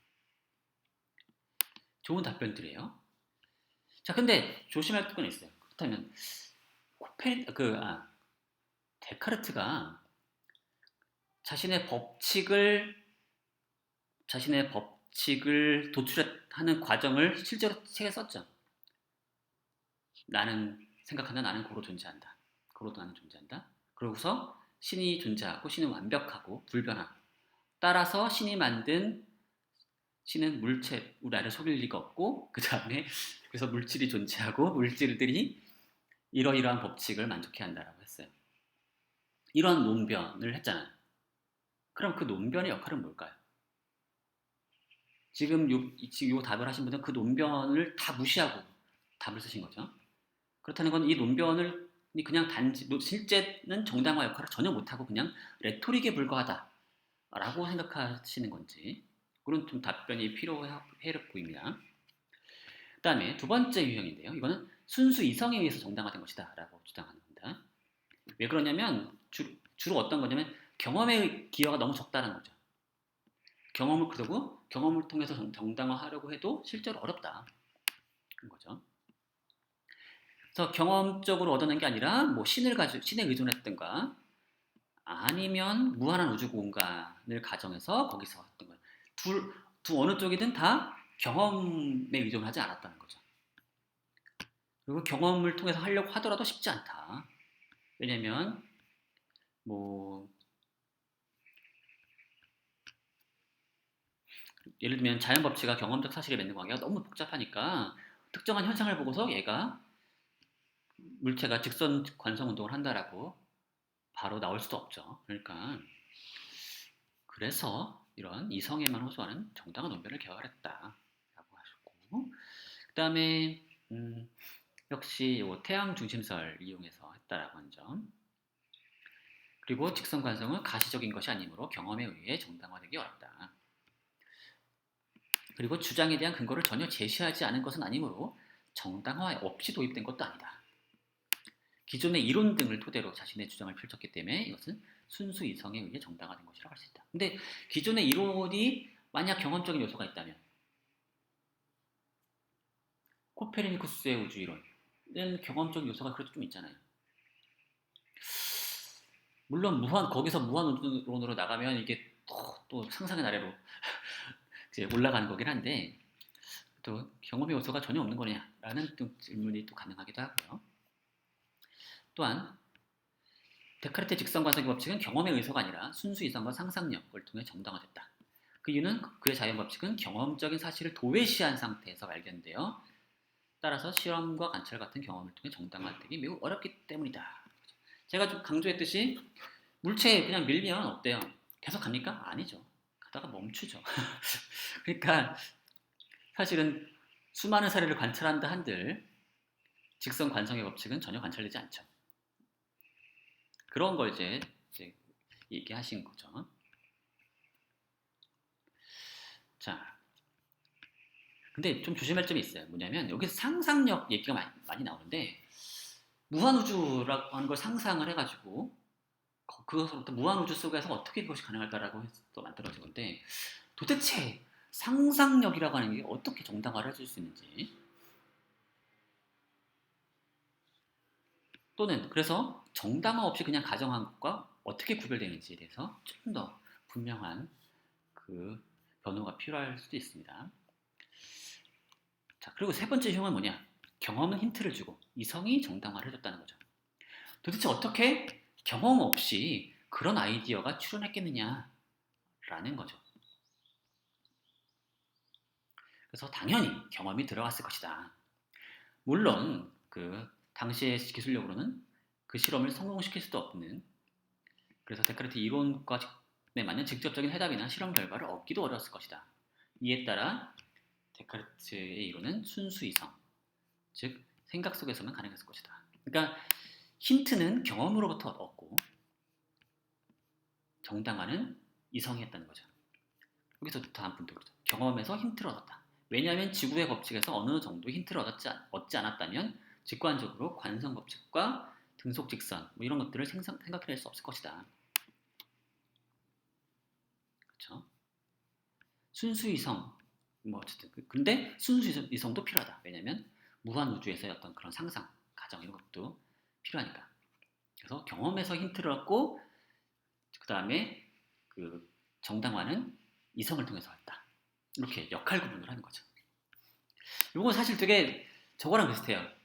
좋은 답변들이에요. 자, 근데 조심할 건 있어요. 그렇다면 데카르트가 자신의 법칙을 도출하는 과정을 실제로 책에 썼죠. 나는 생각한다. 나는 고로 존재한다. 고로도 나는 존재한다. 그러고서 신이 존재하고 신은 완벽하고 불변하고 따라서 신은 물체 우리 아래 속일 리가 없고 그 다음에 그래서 물질이 존재하고 물질들이 이러이러한 법칙을 만족해야 한다라고 했어요. 이런 논변을 했잖아요. 그럼 그 논변의 역할은 뭘까요? 지금 요 답을 하신 분은 그 논변을 다 무시하고 답을 쓰신 거죠. 그렇다는 건 이 논변을 그냥 실제는 정당화 역할을 전혀 못하고 그냥 레토릭에 불과하다라고 생각하시는 건지 그런 좀 답변이 필요해 보입니다. 그 다음에 두 번째 유형인데요. 이거는 순수 이성에 의해서 정당화된 것이다 라고 주장하는 겁니다. 왜 그러냐면 주로 어떤 거냐면 경험의 기여가 너무 적다는 거죠. 경험을 통해서 정당화하려고 해도 실제로 어렵다. 그런 거죠. 그래서 경험적으로 얻어낸 게 아니라 뭐 신에 의존했던가 아니면 무한한 우주 공간을 가정해서 거기서 했던 거예요. 두 어느 쪽이든 다 경험에 의존하지 않았다는 거죠. 그리고 경험을 통해서 하려고 하더라도 쉽지 않다. 왜냐면 뭐 예를 들면 자연 법칙과 경험적 사실에 맺는 관계가 너무 복잡하니까 특정한 현상을 보고서 얘가 물체가 직선 관성 운동을 한다라고 바로 나올 수도 없죠. 그러니까 그래서 이런 이성에만 호소하는 정당한 논변을 개발했다라고 하셨고, 그 다음에 역시 요 태양 중심설 이용해서 했다라고 하는 점. 그리고 직선 관성은 가시적인 것이 아니므로 경험에 의해 정당화되기 어렵다. 그리고 주장에 대한 근거를 전혀 제시하지 않은 것은 아니므로 정당화 없이 도입된 것도 아니다. 기존의 이론 등을 토대로 자신의 주장을 펼쳤기 때문에 이것은 순수 이성에 의해 정당화된 것이라고 할 수 있다. 근데 기존의 이론이 만약 경험적인 요소가 있다면 코페르니쿠스의 우주 이론은 경험적 요소가 그래도 좀 있잖아요. 물론 거기서 무한 우주론으로 나가면 이게 또 상상의 나래로 이제 올라가는 거긴 한데 또 경험의 요소가 전혀 없는 거냐라는 또 질문이 또 가능하기도 하고요. 또한 데카르트 직선 관성의 법칙은 경험의 의소가 아니라 순수 이성과 상상력을 통해 정당화됐다. 그 이유는 그의 자연 법칙은 경험적인 사실을 도외시한 상태에서 발견되어 따라서 실험과 관찰 같은 경험을 통해 정당화되기 매우 어렵기 때문이다. 제가 좀 강조했듯이 물체에 그냥 밀면 어때요? 계속 갑니까? 아니죠. 가다가 멈추죠. 그러니까 사실은 수많은 사례를 관찰한다 한들 직선 관성의 법칙은 전혀 관찰되지 않죠. 그런 걸 이제 얘기하신 거죠. 자, 근데 좀 조심할 점이 있어요. 뭐냐면 여기서 상상력 얘기가 많이 나오는데 무한우주라고 하는 걸 상상을 해가지고 그것으로부터 무한우주 속에서 어떻게 그것이 가능할까라고 해서 만들어진 건데 도대체 상상력이라고 하는 게 어떻게 정당화를 해줄 수 있는지 또는 그래서 정당화 없이 그냥 가정한 것과 어떻게 구별되는지에 대해서 좀 더 분명한 그 변호가 필요할 수도 있습니다. 자, 그리고 세 번째 유형은 뭐냐? 경험은 힌트를 주고 이성이 정당화를 해줬다는 거죠. 도대체 어떻게 경험 없이 그런 아이디어가 출현했겠느냐라는 거죠. 그래서 당연히 경험이 들어갔을 것이다. 물론 그 당시의 기술력으로는 그 실험을 성공시킬 수도 없는 그래서 데카르트 이론과 맞는 직접적인 해답이나 실험 결과를 얻기도 어려웠을 것이다. 이에 따라 데카르트의 이론은 순수 이성, 즉 생각 속에서만 가능했을 것이다. 그러니까 힌트는 경험으로부터 얻고 정당화는 이성이 했다는 거죠. 여기서 다음 분도 그렇죠. 경험에서 힌트를 얻었다. 왜냐하면 지구의 법칙에서 어느 정도 힌트를 얻지 않았다면 직관적으로 관성 법칙과 등속 직선 뭐 이런 것들을 생각해낼 수 없을 것이다. 그렇죠? 순수 이성 뭐 어쨌든 근데 순수 이성도 필요하다. 왜냐하면 무한 우주에서의 어떤 그런 상상, 가정 이런 것도 필요하니까. 그래서 경험에서 힌트를 얻고 그 다음에 그 정당화는 이성을 통해서 했다. 이렇게 역할 구분을 하는 거죠. 이건 사실 되게 저거랑 비슷해요.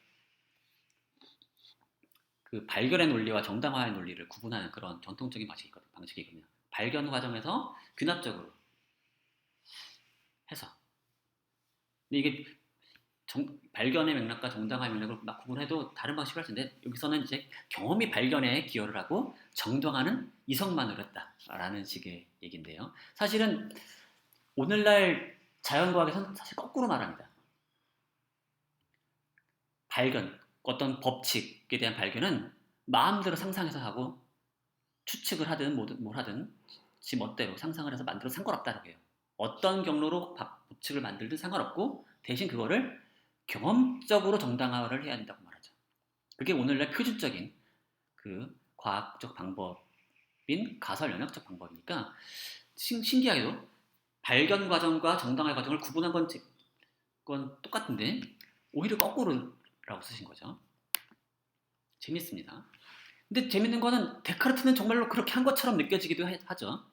그 발견의 논리와 정당화의 논리를 구분하는 그런 전통적인 방식이거든요. 발견 과정에서 균합적으로 해서. 근데 이게 발견의 맥락과 정당화의 맥락을 막 구분해도 다른 방식으로 할 수 있는데 여기서는 이제 경험이 발견에 기여를 하고 정당화는 이성만으로 했다라는 식의 얘기인데요. 사실은 오늘날 자연과학에서는 사실 거꾸로 말합니다. 발견, 어떤 법칙에 대한 발견은 마음대로 상상해서 하고 추측을 하든 뭘 하든 지 멋대로 상상을 해서 만들어도 상관없다라고 해요. 어떤 경로로 법칙을 만들든 상관없고 대신 그거를 경험적으로 정당화를 해야 된다고 말하죠. 그게 오늘날 표준적인 그 과학적 방법인 가설 영역적 방법이니까 신기하게도 발견 과정과 정당화 과정을 구분한 건 똑같은데 오히려 거꾸로라고 쓰신 거죠. 재밌습니다. 근데 재밌는 거는 데카르트는 정말로 그렇게 한 것처럼 느껴지기도 하죠.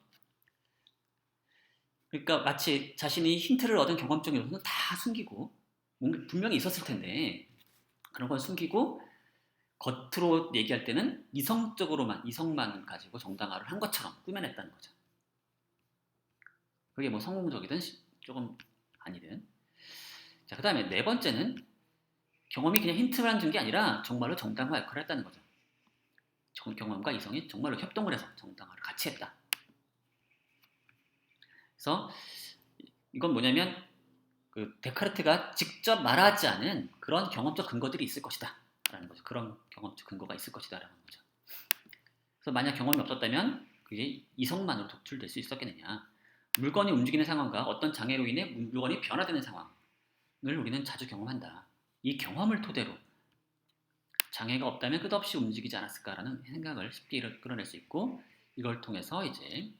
그러니까 마치 자신이 힌트를 얻은 경험적 요소는 다 숨기고 분명히 있었을 텐데 그런 걸 숨기고 겉으로 얘기할 때는 이성만 가지고 정당화를 한 것처럼 꾸며냈다는 거죠. 그게 뭐 성공적이든 조금 아니든. 자, 그 다음에 네 번째는 경험이 그냥 힌트만 준 게 아니라 정말로 정당화 역할을 했다는 거죠. 경험과 이성이 정말로 협동을 해서 정당화를 같이 했다. 그래서 이건 뭐냐면 그 데카르트가 직접 말하지 않은 그런 경험적 근거들이 있을 것이다 라는 거죠. 그런 경험적 근거가 있을 것이다 라는 거죠. 그래서 만약 경험이 없었다면 그게 이성만으로 독출될 수 있었겠느냐. 물건이 움직이는 상황과 어떤 장애로 인해 물건이 변화되는 상황을 우리는 자주 경험한다. 이 경험을 토대로 장애가 없다면 끝없이 움직이지 않았을까라는 생각을 쉽게 끌어낼 수 있고 이걸 통해서 이제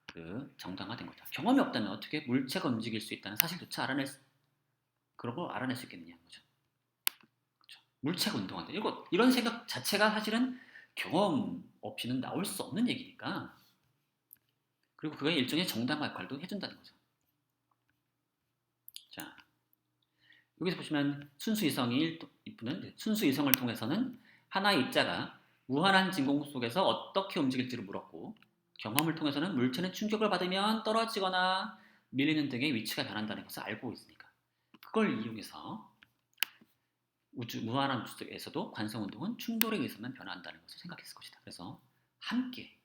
그 정당화된 거죠. 경험이 없다면 어떻게 물체가 움직일 수 있다는 사실조차 그런 걸 알아낼 수 있겠느냐는 거죠. 그렇죠. 물체가 운동한다. 이런 생각 자체가 사실은 경험 없이는 나올 수 없는 얘기니까. 그리고 그거의 일종의 정당화 역할도 해준다는 거죠. 자, 여기서 보시면 순수 이성을 통해서는 하나의 입자가 무한한 진공 속에서 어떻게 움직일지를 물었고 경험을 통해서는 물체는 충격을 받으면 떨어지거나 밀리는 등의 위치가 변한다는 것을 알고 있으니까 그걸 이용해서 무한한 우주에서도 관성운동은 충돌에 의해서만 변화한다는 것을 생각했을 것이다. 그래서 함께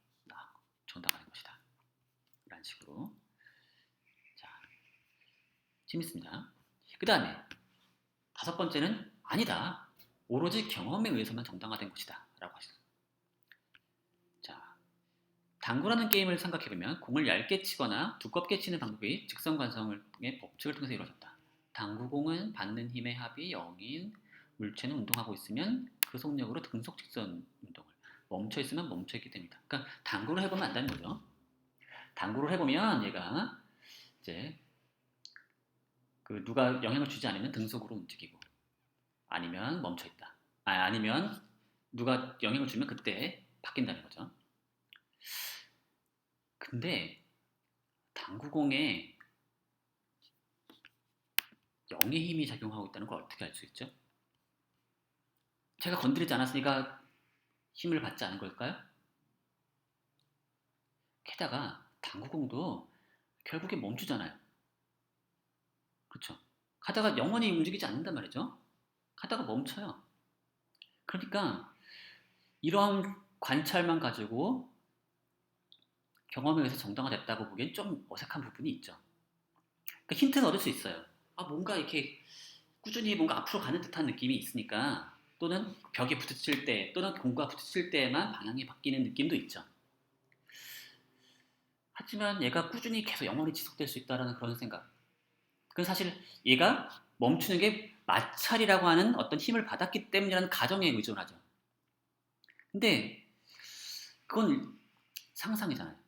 정당하는 것이다. 이런 식으로. 자, 재밌습니다. 그 다음에 다섯 번째는 아니다. 오로지 경험에 의해서만 정당화된 것이다. 라고 하셨어요. 자, 당구라는 게임을 생각해보면 공을 얇게 치거나 두껍게 치는 방법이 직선관성의 법칙을 통해서 이루어졌다. 당구공은 받는 힘의 합이 0인 물체는 운동하고 있으면 그 속력으로 등속 직선 운동을 멈춰있으면 멈춰있게 됩니다. 그러니까 당구를 해보면 안다는 거죠. 당구를 해보면 얘가 이제 그 누가 영향을 주지 않으면 등속으로 움직이고 아니면 멈춰있다. 아니면 누가 영향을 주면 그때 바뀐다는 거죠. 근데 당구공에 영의 힘이 작용하고 있다는 걸 어떻게 알 수 있죠? 제가 건드리지 않았으니까 힘을 받지 않은 걸까요? 게다가 당구공도 결국에 멈추잖아요. 그렇죠? 가다가 영원히 움직이지 않는단 말이죠. 가다가 멈춰요. 그러니까 이런 관찰만 가지고 경험에 의해서 정당화됐다고 보기엔 좀 어색한 부분이 있죠. 그러니까 힌트는 얻을 수 있어요. 뭔가 이렇게 꾸준히 뭔가 앞으로 가는 듯한 느낌이 있으니까 또는 벽에 부딪힐 때 또는 공과 부딪힐 때만 방향이 바뀌는 느낌도 있죠. 하지만 얘가 꾸준히 계속 영원히 지속될 수 있다는 그런 생각. 그건 사실 얘가 멈추는 게 마찰이라고 하는 어떤 힘을 받았기 때문이라는 가정에 의존하죠. 근데 그건 상상이잖아요.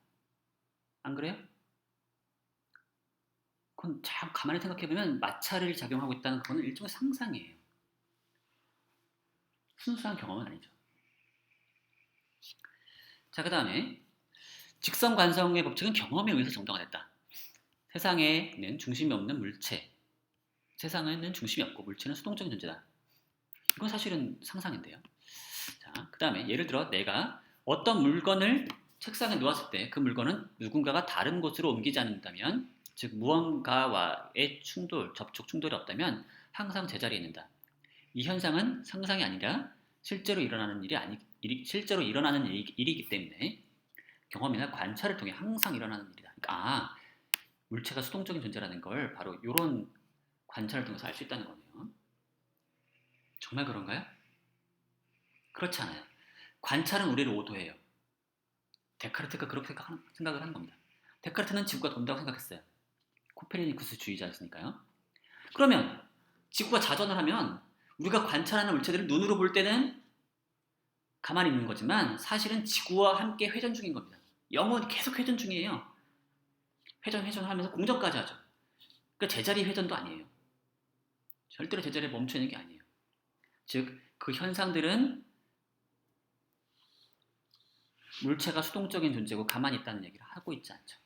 안 그래요? 그건 참 가만히 생각해보면 마찰이 작용하고 있다는 그거는 일종의 상상이에요. 순수한 경험은 아니죠. 자, 그 다음에 직선 관성의 법칙은 경험에 의해서 정당화됐다. 세상에는 중심이 없는 물체, 세상에는 중심이 없고 물체는 수동적인 존재다. 이건 사실은 상상인데요. 자, 그 다음에 예를 들어 내가 어떤 물건을 책상에 놓았을 때 그 물건은 누군가가 다른 곳으로 옮기지 않는다면 즉 무언가와의 접촉 충돌이 없다면 항상 제자리에 있는다. 이 현상은 상상이 아니라 실제로 일어나는 일이기 때문에 경험이나 관찰을 통해 항상 일어나는 일이다. 그러니까 물체가 수동적인 존재라는 걸 바로 이런 관찰을 통해서 알 수 있다는 거네요. 정말 그런가요? 그렇지 않아요. 관찰은 우리를 오도해요. 데카르트가 그렇게 생각을 하는 겁니다. 데카르트는 지구가 돈다고 생각했어요. 코페르니쿠스 주의자였으니까요. 그러면 지구가 자전을 하면 우리가 관찰하는 물체들을 눈으로 볼 때는 가만히 있는 거지만 사실은 지구와 함께 회전 중인 겁니다. 영원히 계속 회전 중이에요. 회전하면서 공전까지 하죠. 그러니까 제자리 회전도 아니에요. 절대로 제자리에 멈춰 있는 게 아니에요. 즉 그 현상들은 물체가 수동적인 존재고 가만히 있다는 얘기를 하고 있지 않죠.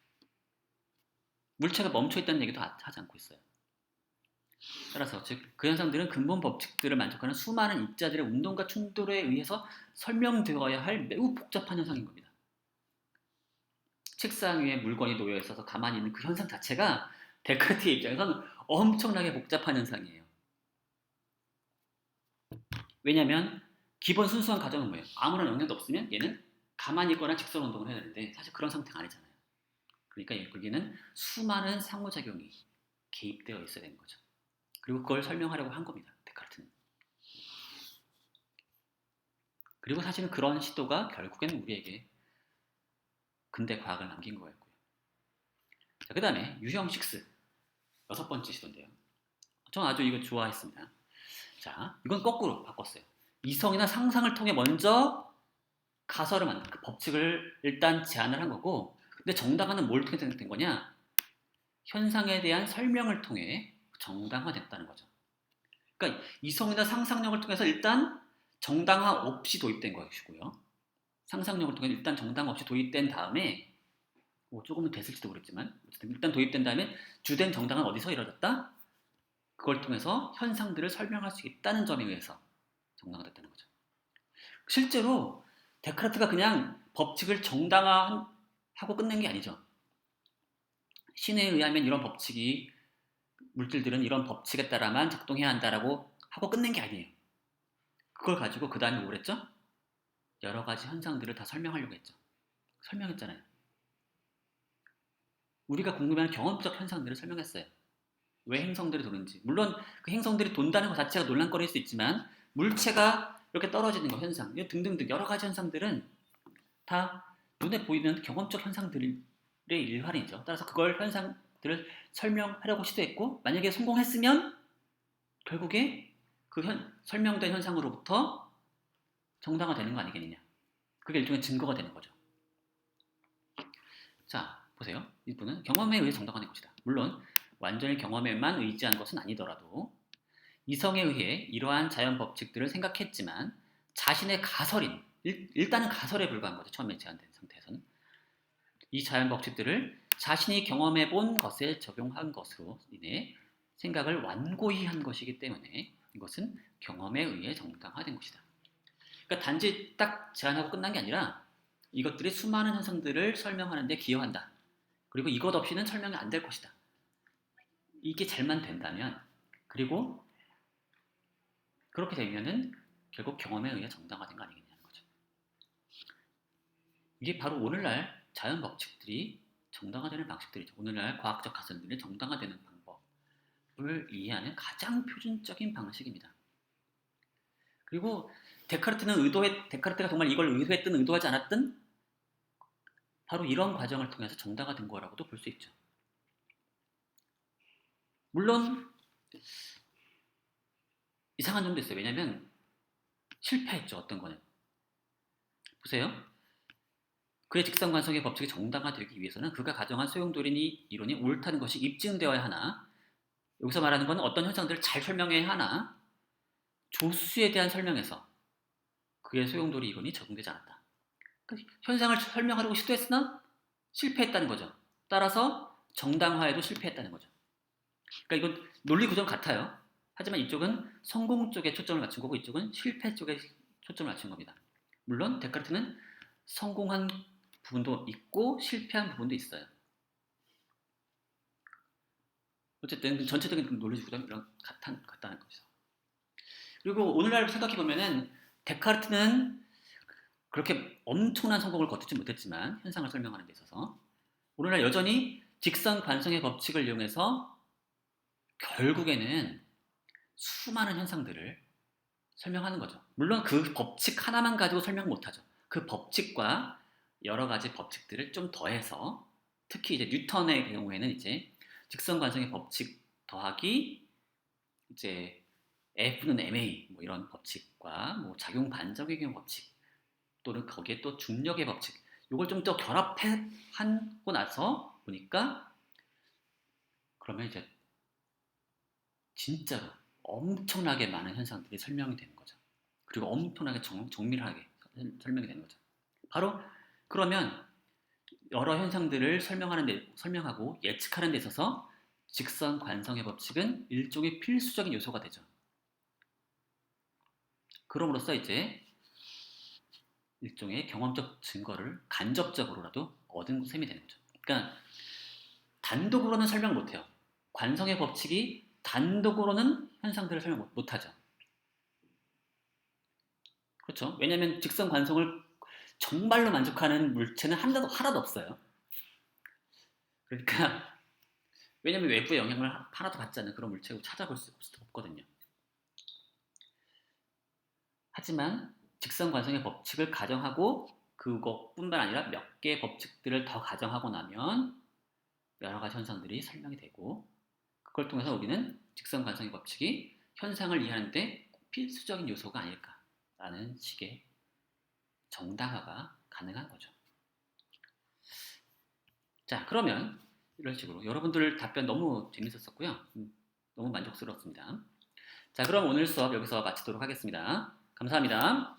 물체가 멈춰 있다는 얘기도 하지 않고 있어요. 따라서 즉 그 현상들은 근본 법칙들을 만족하는 수많은 입자들의 운동과 충돌에 의해서 설명되어야 할 매우 복잡한 현상인 겁니다. 책상 위에 물건이 놓여 있어서 가만히 있는 그 현상 자체가 데카르트의 입장에서는 엄청나게 복잡한 현상이에요. 왜냐하면 기본 순수한 가정은 뭐예요? 아무런 영향도 없으면 얘는 가만히 있거나 직선 운동을 해야 되는데 사실 그런 상태가 아니잖아요. 그러니까 여기는 수많은 상호작용이 개입되어 있어야 되는 거죠. 그리고 그걸 설명하려고 한 겁니다. 데카르트는. 그리고 사실은 그런 시도가 결국에는 우리에게 근대 과학을 남긴 거였고요. 자, 그 다음에 유형 6, 6번째 시도인데요. 저는 아주 이거 좋아했습니다. 자, 이건 거꾸로 바꿨어요. 이성이나 상상을 통해 먼저 가설을 만든 그 법칙을 일단 제안을 한 거고, 근데 정당화는 뭘 통해 된 거냐? 현상에 대한 설명을 통해 정당화됐다는 거죠. 그러니까 이성이나 상상력을 통해서 일단 정당화 없이 도입된 것이고요. 상상력을 통해 일단 정당화 없이 도입된 다음에 뭐 조금은 됐을지도 모르겠지만 어쨌든 일단 도입된 다음에 주된 정당은 어디서 이루어졌다? 그걸 통해서 현상들을 설명할 수 있다는 점에 의해서 정당화됐다는 거죠. 실제로 데카르트가 그냥 법칙을 정당화하고 끝낸 게 아니죠. 신에 의하면 이런 법칙이 물질들은 이런 법칙에 따라만 작동해야 한다라고 하고 끝낸 게 아니에요. 그걸 가지고 그 다음에 뭘 했죠? 여러 가지 현상들을 다 설명하려고 했죠. 설명했잖아요. 우리가 궁금해하는 경험적 현상들을 설명했어요. 왜 행성들이 도는지. 물론 그 행성들이 돈다는 것 자체가 논란거리일 수 있지만 물체가 이렇게 떨어지는 것 현상 등등등 여러 가지 현상들은 다 눈에 보이는 경험적 현상들의 일환이죠. 따라서 그걸 현상들을 설명하려고 시도했고 만약에 성공했으면 결국에 그 설명된 현상으로부터 정당화되는 거 아니겠느냐. 그게 일종의 증거가 되는 거죠. 자, 보세요. 이분은 경험에 의해 정당화된 것이다. 물론 완전히 경험에만 의지한 것은 아니더라도 이성에 의해 이러한 자연 법칙들을 생각했지만 자신의 가설인 일단은 가설에 불과한 거죠. 처음에 제안된 상태에서는 이 자연 법칙들을 자신이 경험해 본 것에 적용한 것으로 인해 생각을 완고히 한 것이기 때문에 이것은 경험에 의해 정당화된 것이다. 그러니까 단지 딱 제안하고 끝난 게 아니라 이것들이 수많은 현상들을 설명하는 데 기여한다. 그리고 이것 없이는 설명이 안 될 것이다. 이게 잘만 된다면 그리고 그렇게 되면은 결국 경험에 의해 정당화된 거 아니겠냐는 거죠. 이게 바로 오늘날 자연 법칙들이 정당화되는 방식들이죠. 오늘날 과학적 가설들이 정당화되는 방법을 이해하는 가장 표준적인 방식입니다. 그리고 데카르트가 정말 이걸 의도했든 의도하지 않았든 바로 이런 과정을 통해서 정당화된 거라고도 볼 수 있죠. 물론 이상한 점도 있어요. 왜냐하면 실패했죠. 어떤 거는. 보세요. 그의 직선관성의 법칙이 정당화되기 위해서는 그가 가정한 소용돌이 이론이 옳다는 것이 입증되어야 하나 여기서 말하는 건 어떤 현상들을 잘 설명해야 하나 조수에 대한 설명에서 그의 소용돌이 이론이 적용되지 않았다. 그러니까 현상을 설명하려고 시도했으나 실패했다는 거죠. 따라서 정당화에도 실패했다는 거죠. 그러니까 이건 논리 구조는 같아요. 하지만 이쪽은 성공 쪽에 초점을 맞춘 거고 이쪽은 실패 쪽에 초점을 맞춘 겁니다. 물론 데카르트는 성공한 부분도 있고 실패한 부분도 있어요. 어쨌든 전체적인 논리 구조는 이런 같다는 거죠. 그리고 오늘날 생각해보면은 데카르트는 그렇게 엄청난 성공을 거두지 못했지만 현상을 설명하는 데 있어서 오늘날 여전히 직선 관성의 법칙을 이용해서 결국에는 수많은 현상들을 설명하는 거죠. 물론 그 법칙 하나만 가지고 설명 못하죠. 그 법칙과 여러 가지 법칙들을 좀 더해서 특히 이제 뉴턴의 경우에는 이제 직선 관성의 법칙 더하기 이제 F는 ma 뭐 이런 법칙과 뭐 작용 반작용의 법칙 또는 거기에 또 중력의 법칙 이걸 좀 더 결합하고 나서 보니까 그러면 이제 진짜로 엄청나게 많은 현상들이 설명이 되는 거죠. 그리고 엄청나게 정밀하게 설명이 되는 거죠. 바로 그러면 여러 현상들을 설명하고 예측하는 데 있어서 직선 관성의 법칙은 일종의 필수적인 요소가 되죠. 그럼으로써 이제 일종의 경험적 증거를 간접적으로라도 얻은 셈이 되는 거죠. 그러니까 단독으로는 설명 못해요. 관성의 법칙이 단독으로는 현상들을 설명 못하죠. 그렇죠. 왜냐하면 직선 관성을 정말로 만족하는 물체는 하나도 없어요. 그러니까 왜냐하면 외부의 영향을 하나도 받지 않는 그런 물체를 찾아볼 수 없거든요. 하지만 직선 관성의 법칙을 가정하고 그것뿐만 아니라 몇 개의 법칙들을 더 가정하고 나면 여러 가지 현상들이 설명이 되고 그걸 통해서 우리는 직선 관성의 법칙이 현상을 이해하는데 필수적인 요소가 아닐까라는 식의 정당화가 가능한 거죠. 자, 그러면 이런 식으로 여러분들 답변 너무 재밌었었고요. 너무 만족스러웠습니다. 자, 그럼 오늘 수업 여기서 마치도록 하겠습니다. 감사합니다.